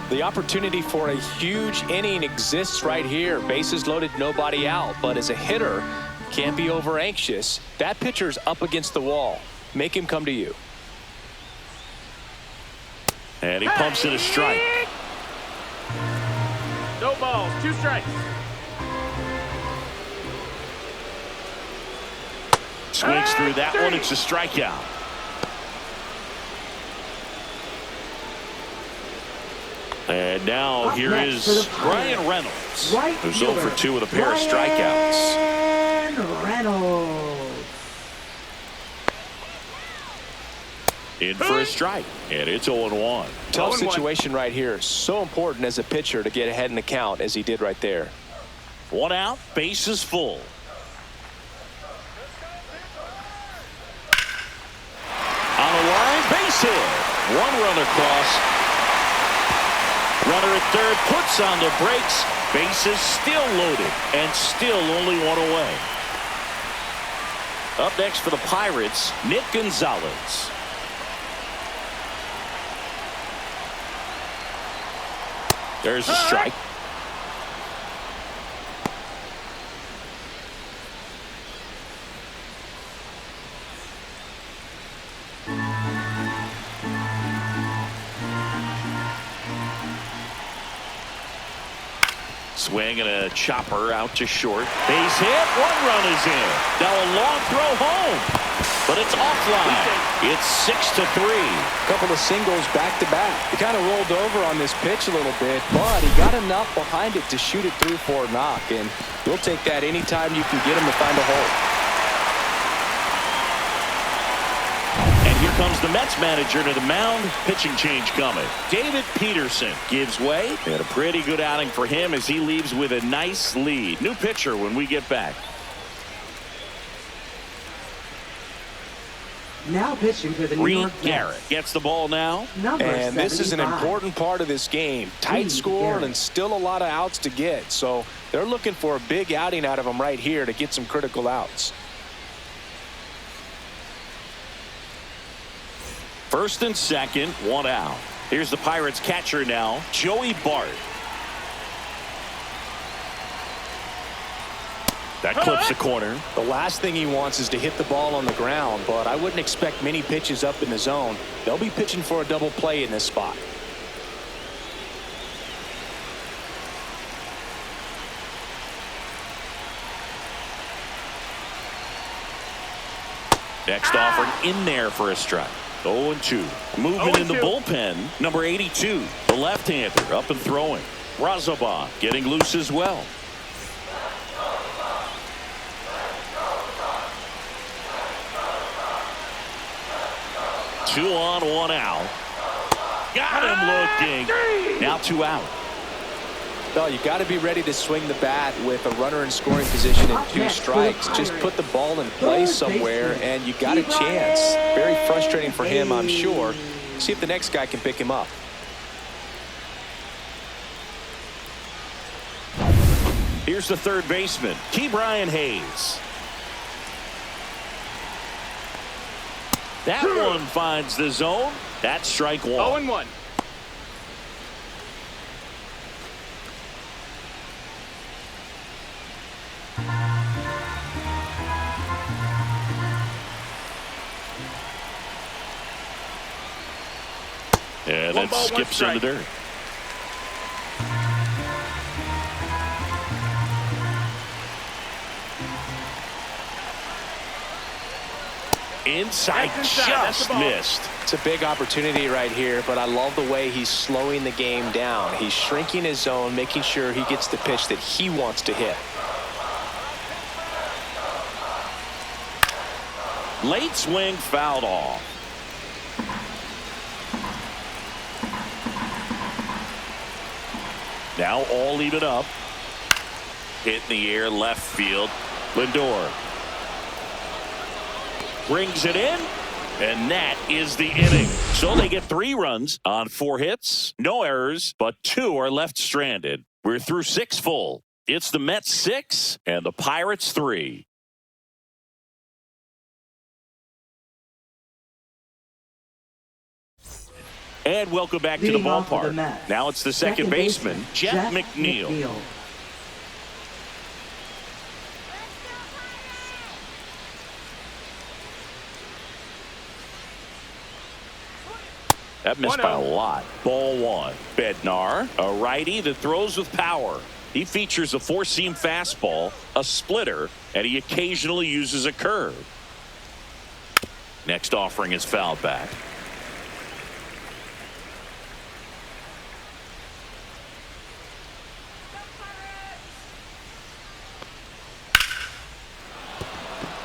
The opportunity for a huge inning exists right here. Bases loaded, nobody out. But as a hitter, can't be over anxious. That pitcher's up against the wall. Make him come to you. And he pumps in a strike. No balls, 2 strikes. Swings through that one. It's a strikeout. And now Up here next for is the Brian Pirates, Reynolds, right who's fielder, 0 for 2 with a pair of strikeouts. Brian Reynolds. In for a strike, and it's 0-1. Tough 0-1. situation right here. So important as a pitcher to get ahead in the count as he did right there. 1 out, bases full. On the line, base hit. 1 run across. Runner at third puts on the brakes. Bases still loaded and still only 1 away. Up next for the Pirates, Nick Gonzalez. There's a strike. Swing and a chopper out to short. Base hit. 1 run is in. Now a long throw home. But it's offline. It's 6-3. Couple of singles back to back. He kind of rolled over on this pitch a little bit, but he got enough behind it to shoot it through for a knock. And we'll take that anytime you can get him to find a hole. And here comes the Mets manager to the mound. Pitching change coming. David Peterson gives way. And a pretty good outing for him as he leaves with a nice lead. New pitcher when we get back. Now pitching for the New Reed York Garrett Mets. gets the ball now. Number And this is an 75. important part of this game. Tight Reed score Garrett. and still a lot of outs to get. So they're looking for a big outing out of him right here to get some critical outs. First and second, 1 out. Here's the Pirates catcher now, Joey Bart. That clips the corner. The last thing he wants is to hit the ball on the ground, but I wouldn't expect many pitches up in the zone. They'll be pitching for a double play in this spot. Next offering in there for a strike. 0-2. Movement in the 0-2. bullpen. Number 82, the left-hander, up and throwing. Razabah getting loose as well. Two on, 1 out. Got him looking. Now 2 out. Well, you got to be ready to swing the bat with a runner in scoring position and 2 strikes. Just put the ball in play somewhere and you got a chance. Very frustrating for him, I'm sure. See if the next guy can pick him up. Here's the third baseman, Brian Hayes. That one finds the zone. That's strike 1. 0-1. And One it ball, one skips in the strike. dirt. Inside, That's inside. That's just the ball. missed. It's a big opportunity right here, but I love the way he's slowing the game down. He's shrinking his zone, making sure he gets the pitch that he wants to hit. Late swing fouled off. Now all even up. Hit in the air, left field. Lindor brings it in, and that is the inning. So they get 3 runs on 4 hits, no errors, but 2 are left stranded. We're through 6 full. It's the Mets 6 and the Pirates 3. And welcome back to the Leading off for the ballpark. Mets, Now it's the second baseman, Jeff McNeil. That missed by a lot. Ball 1. Bednar, a righty that throws with power. He features a 4-seam fastball, a splitter, and he occasionally uses a curve. Next offering is fouled back.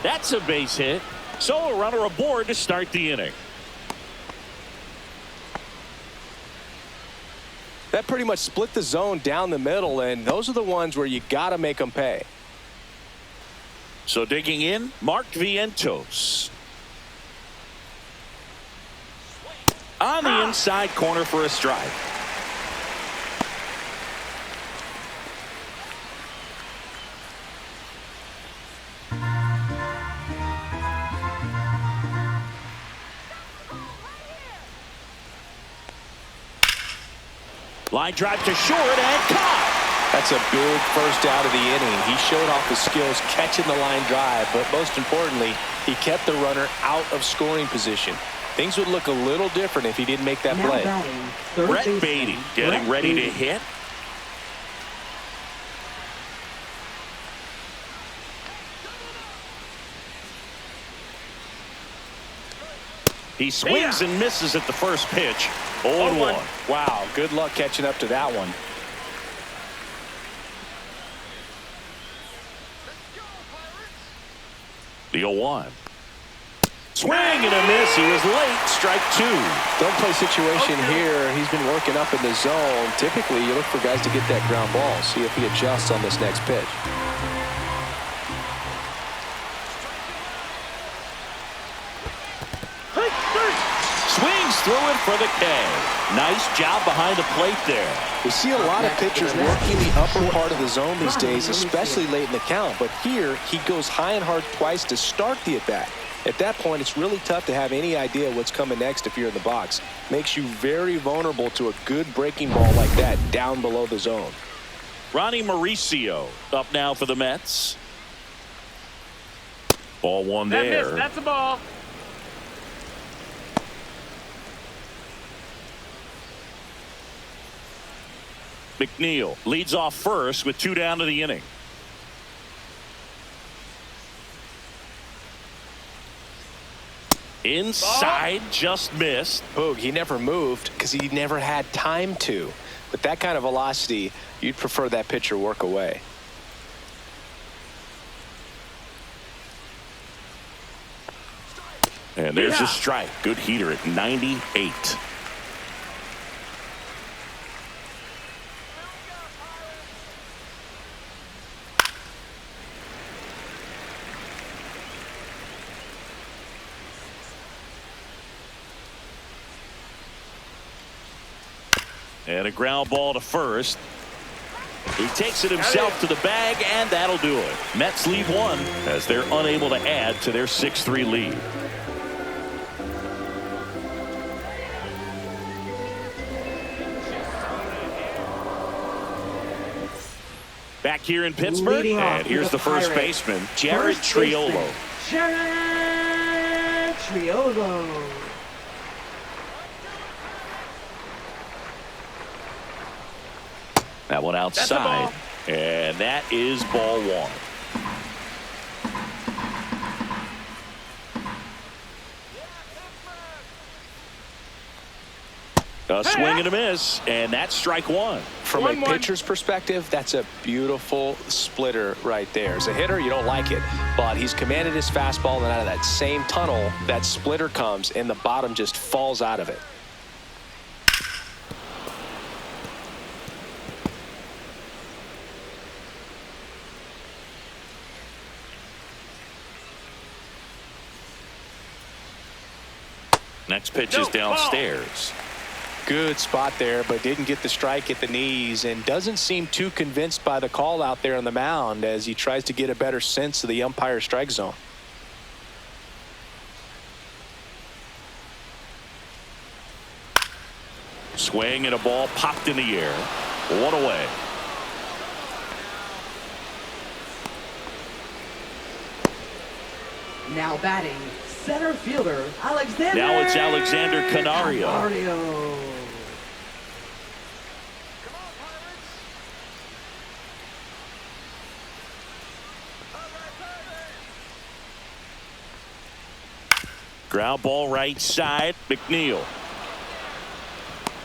That's a base hit. So a runner aboard to start the inning. That pretty much split the zone down the middle, and those are the ones where you got to make them pay. So digging in, Mark Vientos. On the inside corner for a strike. Line drive to short and caught. That's a big first out of the inning. He showed off his skills catching the line drive, but most importantly, he kept the runner out of scoring position. Things would look a little different if he didn't make that play. Brett Beatty getting ready to hit. He swings and misses at the first pitch. 0-1. Wow, good luck catching up to that one. The 0-1. Swing and a miss. He was late. Strike two. Don't play situation here. He's been working up in the zone. Typically, you look for guys to get that ground ball. See if he adjusts on this next pitch. Swings through it for the K. Nice job behind the plate there. We see a lot of pitchers working the upper part of the zone these days, especially late in the count. But here, he goes high and hard twice to start the at-bat. At that point, it's really tough to have any idea what's coming next if you're in the box. Makes you very vulnerable to a good breaking ball like that down below the zone. Ronnie Mauricio up now for the Mets. Ball one there. That's a ball. McNeil leads off first with 2 down to the inning. Inside, just missed. Boog, he never moved because he never had time to. With that kind of velocity, you'd prefer that pitcher work away. And there's a strike. Good heater at 98. And a ground ball to first. He takes it himself to the bag, and that'll do it. Mets lead one as they're unable to add to their 6-3 lead. Back here in Pittsburgh, and here's the first baseman, Jared Triolo. Jared Triolo. That one outside, and that is ball one. A swing and a miss, and that's strike one. From a pitcher's perspective, that's a beautiful splitter right there. As a hitter, you don't like it, but he's commanded his fastball, and out of that same tunnel, that splitter comes, and the bottom just falls out of it. Next pitch is downstairs. Good spot there, but didn't get the strike at the knees and doesn't seem too convinced by the call out there on the mound as he tries to get a better sense of the umpire's strike zone. Swing and a ball popped in the air. One away. Now batting, center fielder, Alexander. Now it's Alexander Canario. Ground ball right side, McNeil.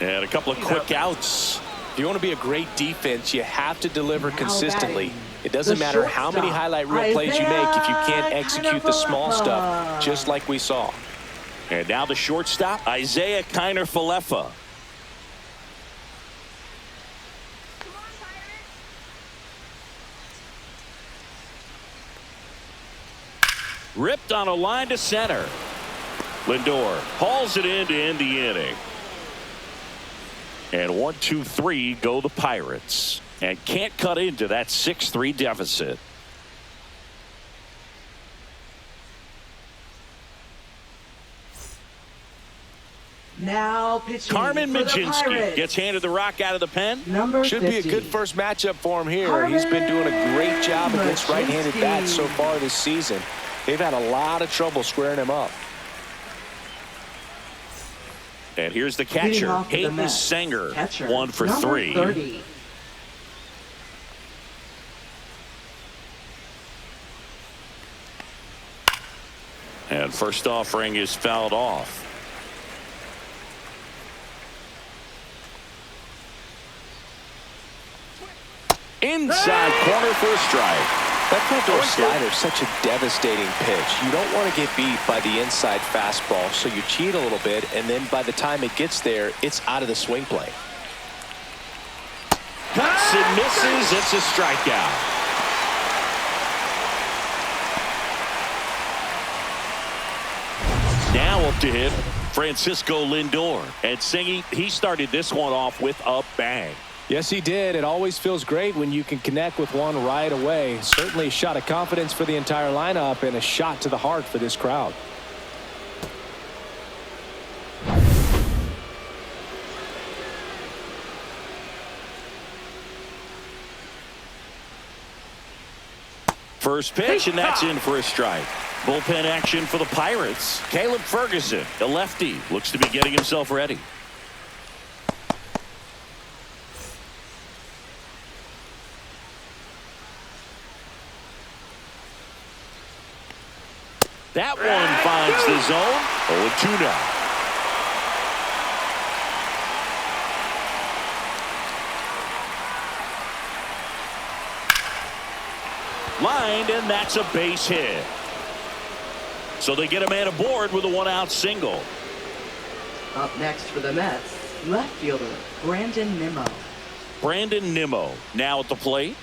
And a couple of quick outs. If you want to be a great defense, you have to deliver consistently. It doesn't matter how many highlight reel plays you make if you can't execute the small stuff, just like we saw. And now the shortstop, Isaiah Kiner-Falefa. Ripped on a line to center. Lindor hauls it in to end the inning. And 1-2-3 go the Pirates. And can't cut into that 6-3 deficit. Now pitching Carmen for the Mlb Pirates. gets handed the rock out of the pen. Number Should 50. be a good first matchup for him here. He's been doing a great job against right-handed bats so far this season. They've had a lot of trouble squaring him up. And here's the Leading catcher, off for the Hayden Mets. Sanger, Catcher, 1 for number 3. 30. And first offering is fouled off. Inside corner for a strike. That front door slider is such a devastating pitch. You don't want to get beat by the inside fastball, so you cheat a little bit, and then by the time it gets there, it's out of the swing plane. Cuts and misses. It's a strikeout. Now up to him, Francisco Lindor. And Singy, he started this one off with a bang. Yes, he did. It always feels great when you can connect with one right away. Certainly a shot of confidence for the entire lineup and a shot to the heart for this crowd. First pitch, and that's in for a strike. Bullpen action for the Pirates. Caleb Ferguson, the lefty, looks to be getting himself ready. That one finds the zone. 0-2 now. Lined, and that's a base hit. So they get a man aboard with a 1-out single. Up next for the Mets, left fielder Brandon Nimmo. Brandon Nimmo now at the plate.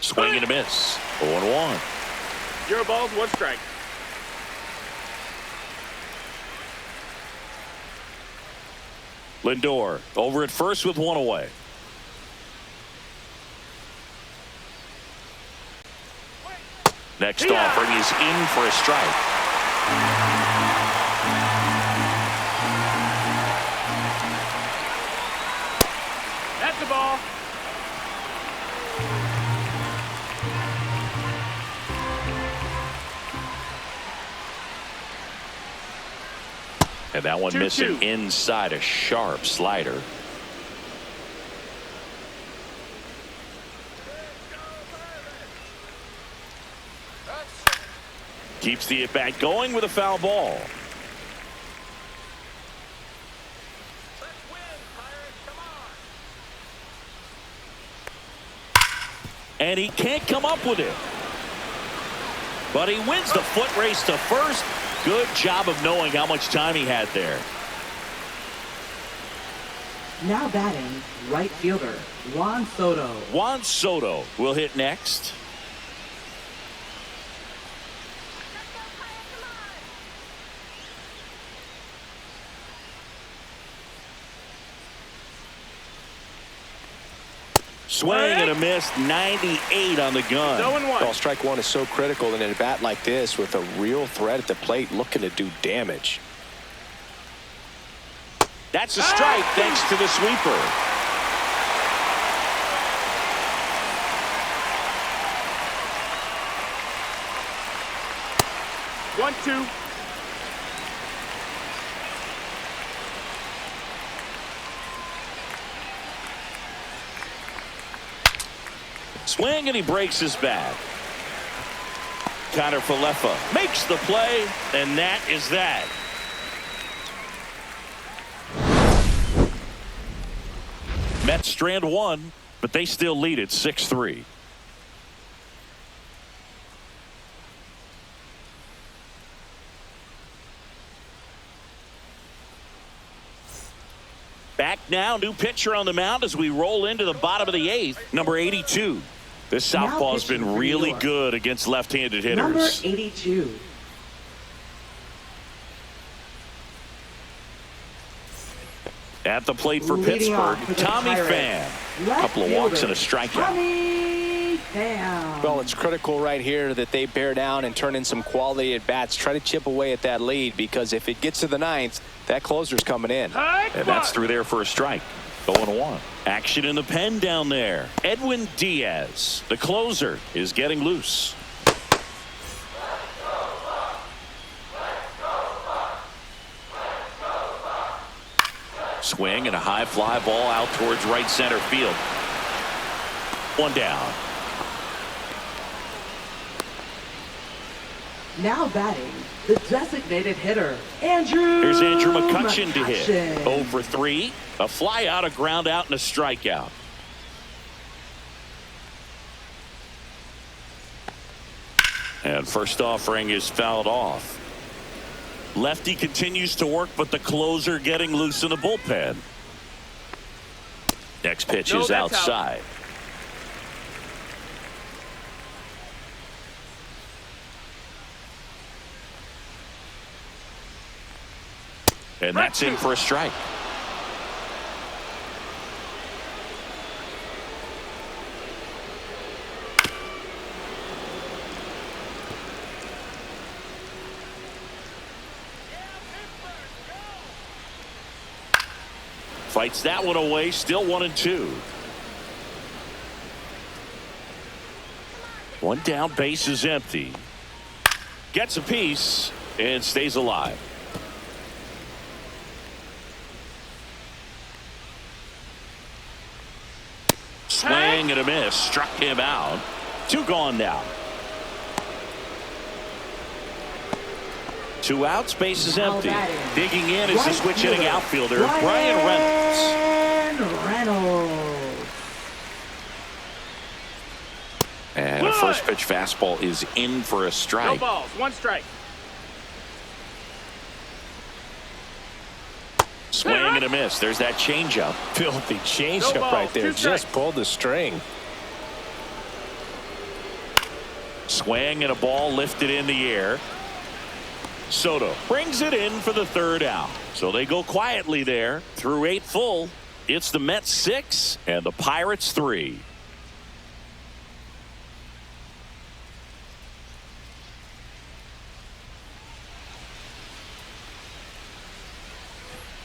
Swing and a miss. 0-1. 0 balls, 1 strike. Lindor over at first with 1 away. Next offering is in for a strike. That's the ball. And that one 2-2. missing inside, a sharp slider. Keeps the at-bat going with a foul ball. And he can't come up with it. But he wins the foot race to first. Good job of knowing how much time he had there. Now batting, right fielder Juan Soto. Juan Soto will hit next. Swing and a miss. 98 on the gun. 0-1. Well, strike one is so critical in a bat like this with a real threat at the plate looking to do damage. That's a strike thanks to the sweeper. One, two. Swing and he breaks his bat. Kiner-Falefa makes the play, and that is that. Mets strand one, but they still lead at 6-3. Back now, new pitcher on the mound as we roll into the bottom of the 8th, number 82. This southpaw has been really good against left-handed hitters. Number 82. At the plate for Pittsburgh, Tommy Pham. A couple of walks and a strikeout. Tommy Pham. Well, it's critical right here that they bear down and turn in some quality at bats. Try to chip away at that lead, because if it gets to the 9th, that closer's coming in. And that's through there for a strike. 0-1. Action in the pen down there. Edwin Diaz, the closer, is getting loose. Swing and a high fly ball out towards right center field. One down. Now batting, the designated hitter, Andrew. Here's Andrew McCutchen to hit. 0 for 3. A fly out, a ground out, and a strikeout. And first offering is fouled off. Lefty continues to work, but the closer getting loose in the bullpen. Next pitch is outside. And that's in for a strike. Fights that one away, still 1-2. One down, base is empty. Gets a piece and stays alive. Swing and a miss, struck him out. 2 gone now. 2 outs, base is empty. Digging in is the switch hitting outfielder, Brian Reynolds. And a first pitch fastball is in for a strike. No balls, 1 strike. Swing and a miss. There's that changeup. Filthy changeup right there. Just pulled the string. Swing and a ball lifted in the air. Soto brings it in for the 3rd out. So they go quietly there through 8 full. It's the Mets 6 and the Pirates 3.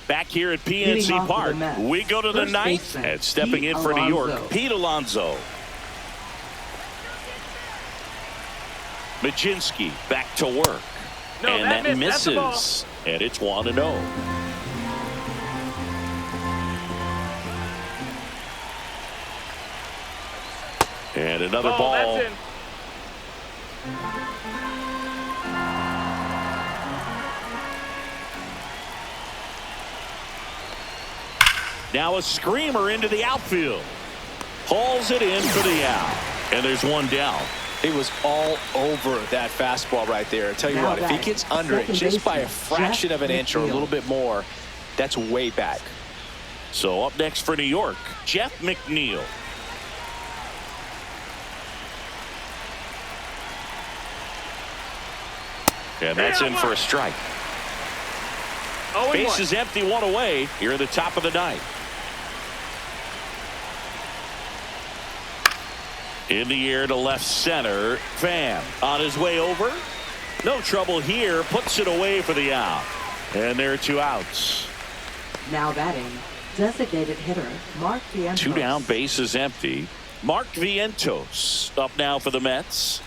Back here at PNC Park, we go to the 9th, and stepping in for New York, Pete Alonso. Majinski back to work. And that misses. And it's 1-0. And another ball. That's in. Now a screamer into the outfield. Hauls it in for the out. And there's 1 down. He was all over that fastball right there. I tell you what, if he gets under it just by a fraction of an inch or a little bit more, that's way back. So up next for New York, Jeff McNeil. And that's in for a strike. Base is empty, 1 away here at the top of the 9th. In the air to left center. Pham on his way over. No trouble here. Puts it away for the out. And there are 2 outs. Now batting, designated hitter, Mark Vientos. 2 down, base is empty. Mark Vientos up now for the Mets.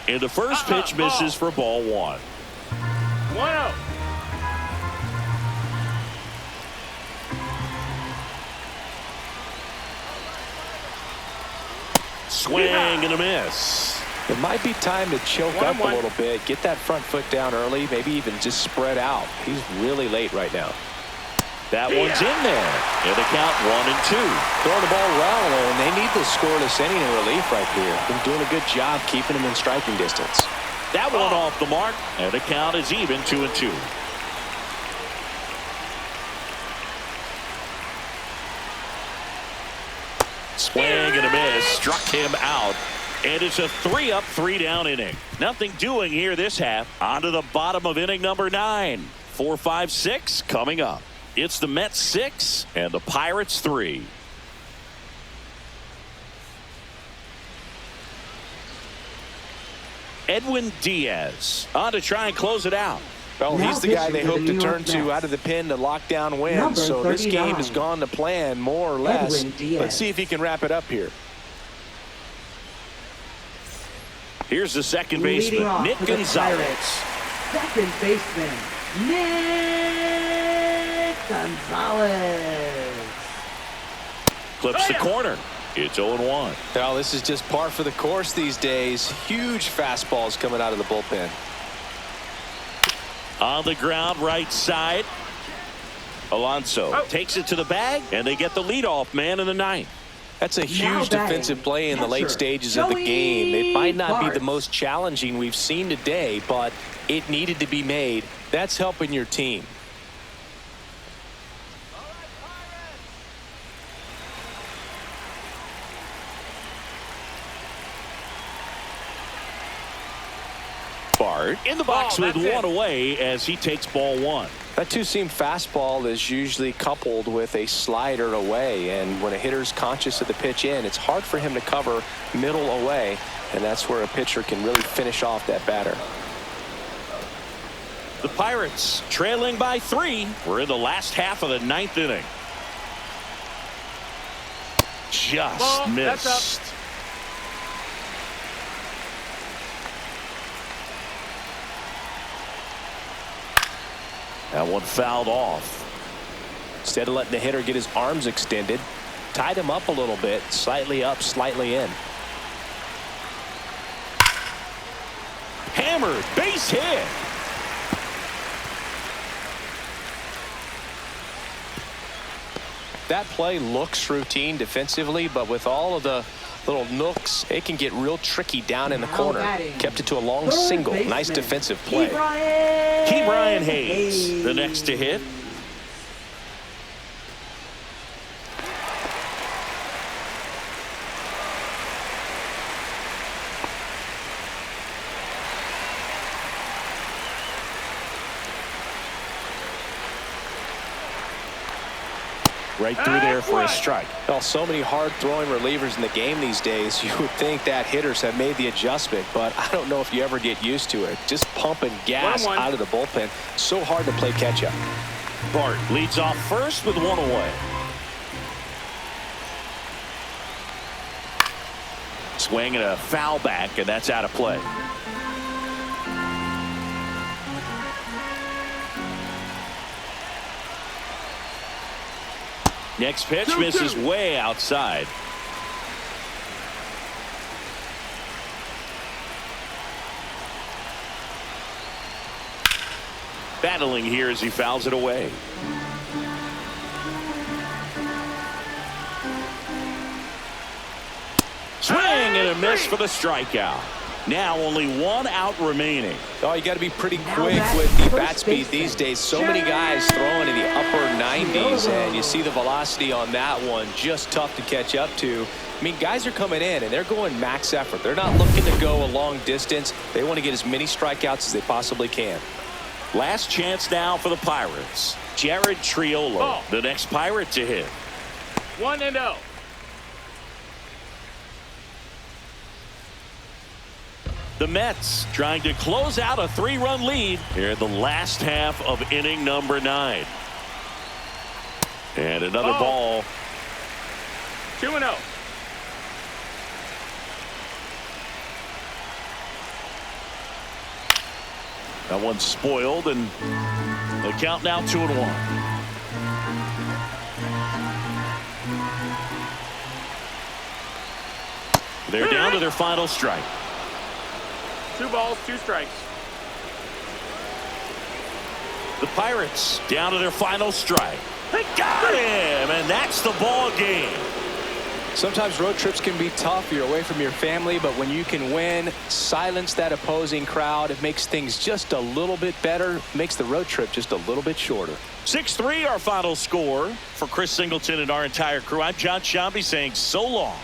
And the first pitch misses for ball 1. 1-0. Swing and a miss. It might be time to choke up a little bit, get that front foot down early, maybe even just spread out. He's really late right now. That one's in there. And the count 1-2. Throwing the ball well, and they need the scoreless inning in relief right here. Been doing a good job keeping him in striking distance. That one off the mark, and the count is even 2-2. Swing and a miss, struck him out. And it's a 3-up, 3-down inning. Nothing doing here this half. On to the bottom of inning number 9. 4, 5, 6 coming up. It's the Mets 6 and the Pirates 3. Edwin Diaz on to try and close it out. Well, he's the guy they hope to turn to out of the pen to lock down wins. So this game has gone to plan more or less. Let's see if he can wrap it up here. Here's the second baseman, Nick Gonzalez. Second baseman, Nick Gonzalez. Clips the corner. It's 0-1. Well, this is just par for the course these days. Huge fastballs coming out of the bullpen. On the ground, right side. Alonso takes it to the bag, and they get the leadoff man in the 9th. That's a huge defensive play in the late stages of the game. It might not be the most challenging we've seen today, but it needed to be made. That's helping your team. Bart in the box with one away as he takes ball 1. That two-seam fastball is usually coupled with a slider away, and when a hitter's conscious of the pitch in, it's hard for him to cover middle away, and that's where a pitcher can really finish off that batter. The Pirates trailing by 3. We're in the last half of the 9th inning. Just missed. That one fouled off. Instead of letting the hitter get his arms extended, tied him up a little bit, slightly up, slightly in. Hammered, base hit. That play looks routine defensively, but with all of the little nooks, it can get real tricky down in the corner. Kept it to a long single. Nice defensive play. Ke'Bryan Hayes, the next to hit. Right through there for a strike. Well, so many hard-throwing relievers in the game these days, you would think that hitters have made the adjustment, but I don't know if you ever get used to it. Just pumping gas out of the bullpen. So hard to play catch-up. Bart leads off first with one away. Swing and a foul back, and that's out of play. Next pitch misses way outside. Battling here as he fouls it away. Swing and a miss for the strikeout. Now only one out remaining. Oh, you got to be pretty quick with the bat speed these days. So many guys throwing in the upper 90s, and you see the velocity on that one. Just tough to catch up to. I mean, guys are coming in, and they're going max effort. They're not looking to go a long distance. They want to get as many strikeouts as they possibly can. Last chance now for the Pirates. Jared Triolo, the next Pirate to hit. 1-0. The Mets trying to close out a 3-run lead here in the last half of inning number 9. And another ball. 2-0. That one's spoiled, and the count now 2-1. They're down to their final strike. 2 balls, 2 strikes. The Pirates down to their final strike. They got him, and that's the ball game. Sometimes road trips can be tough. You're away from your family, but when you can win, silence that opposing crowd, it makes things just a little bit better, makes the road trip just a little bit shorter. 6-3 our final score. For Chris Singleton and our entire crew, I'm John Shambi saying so long.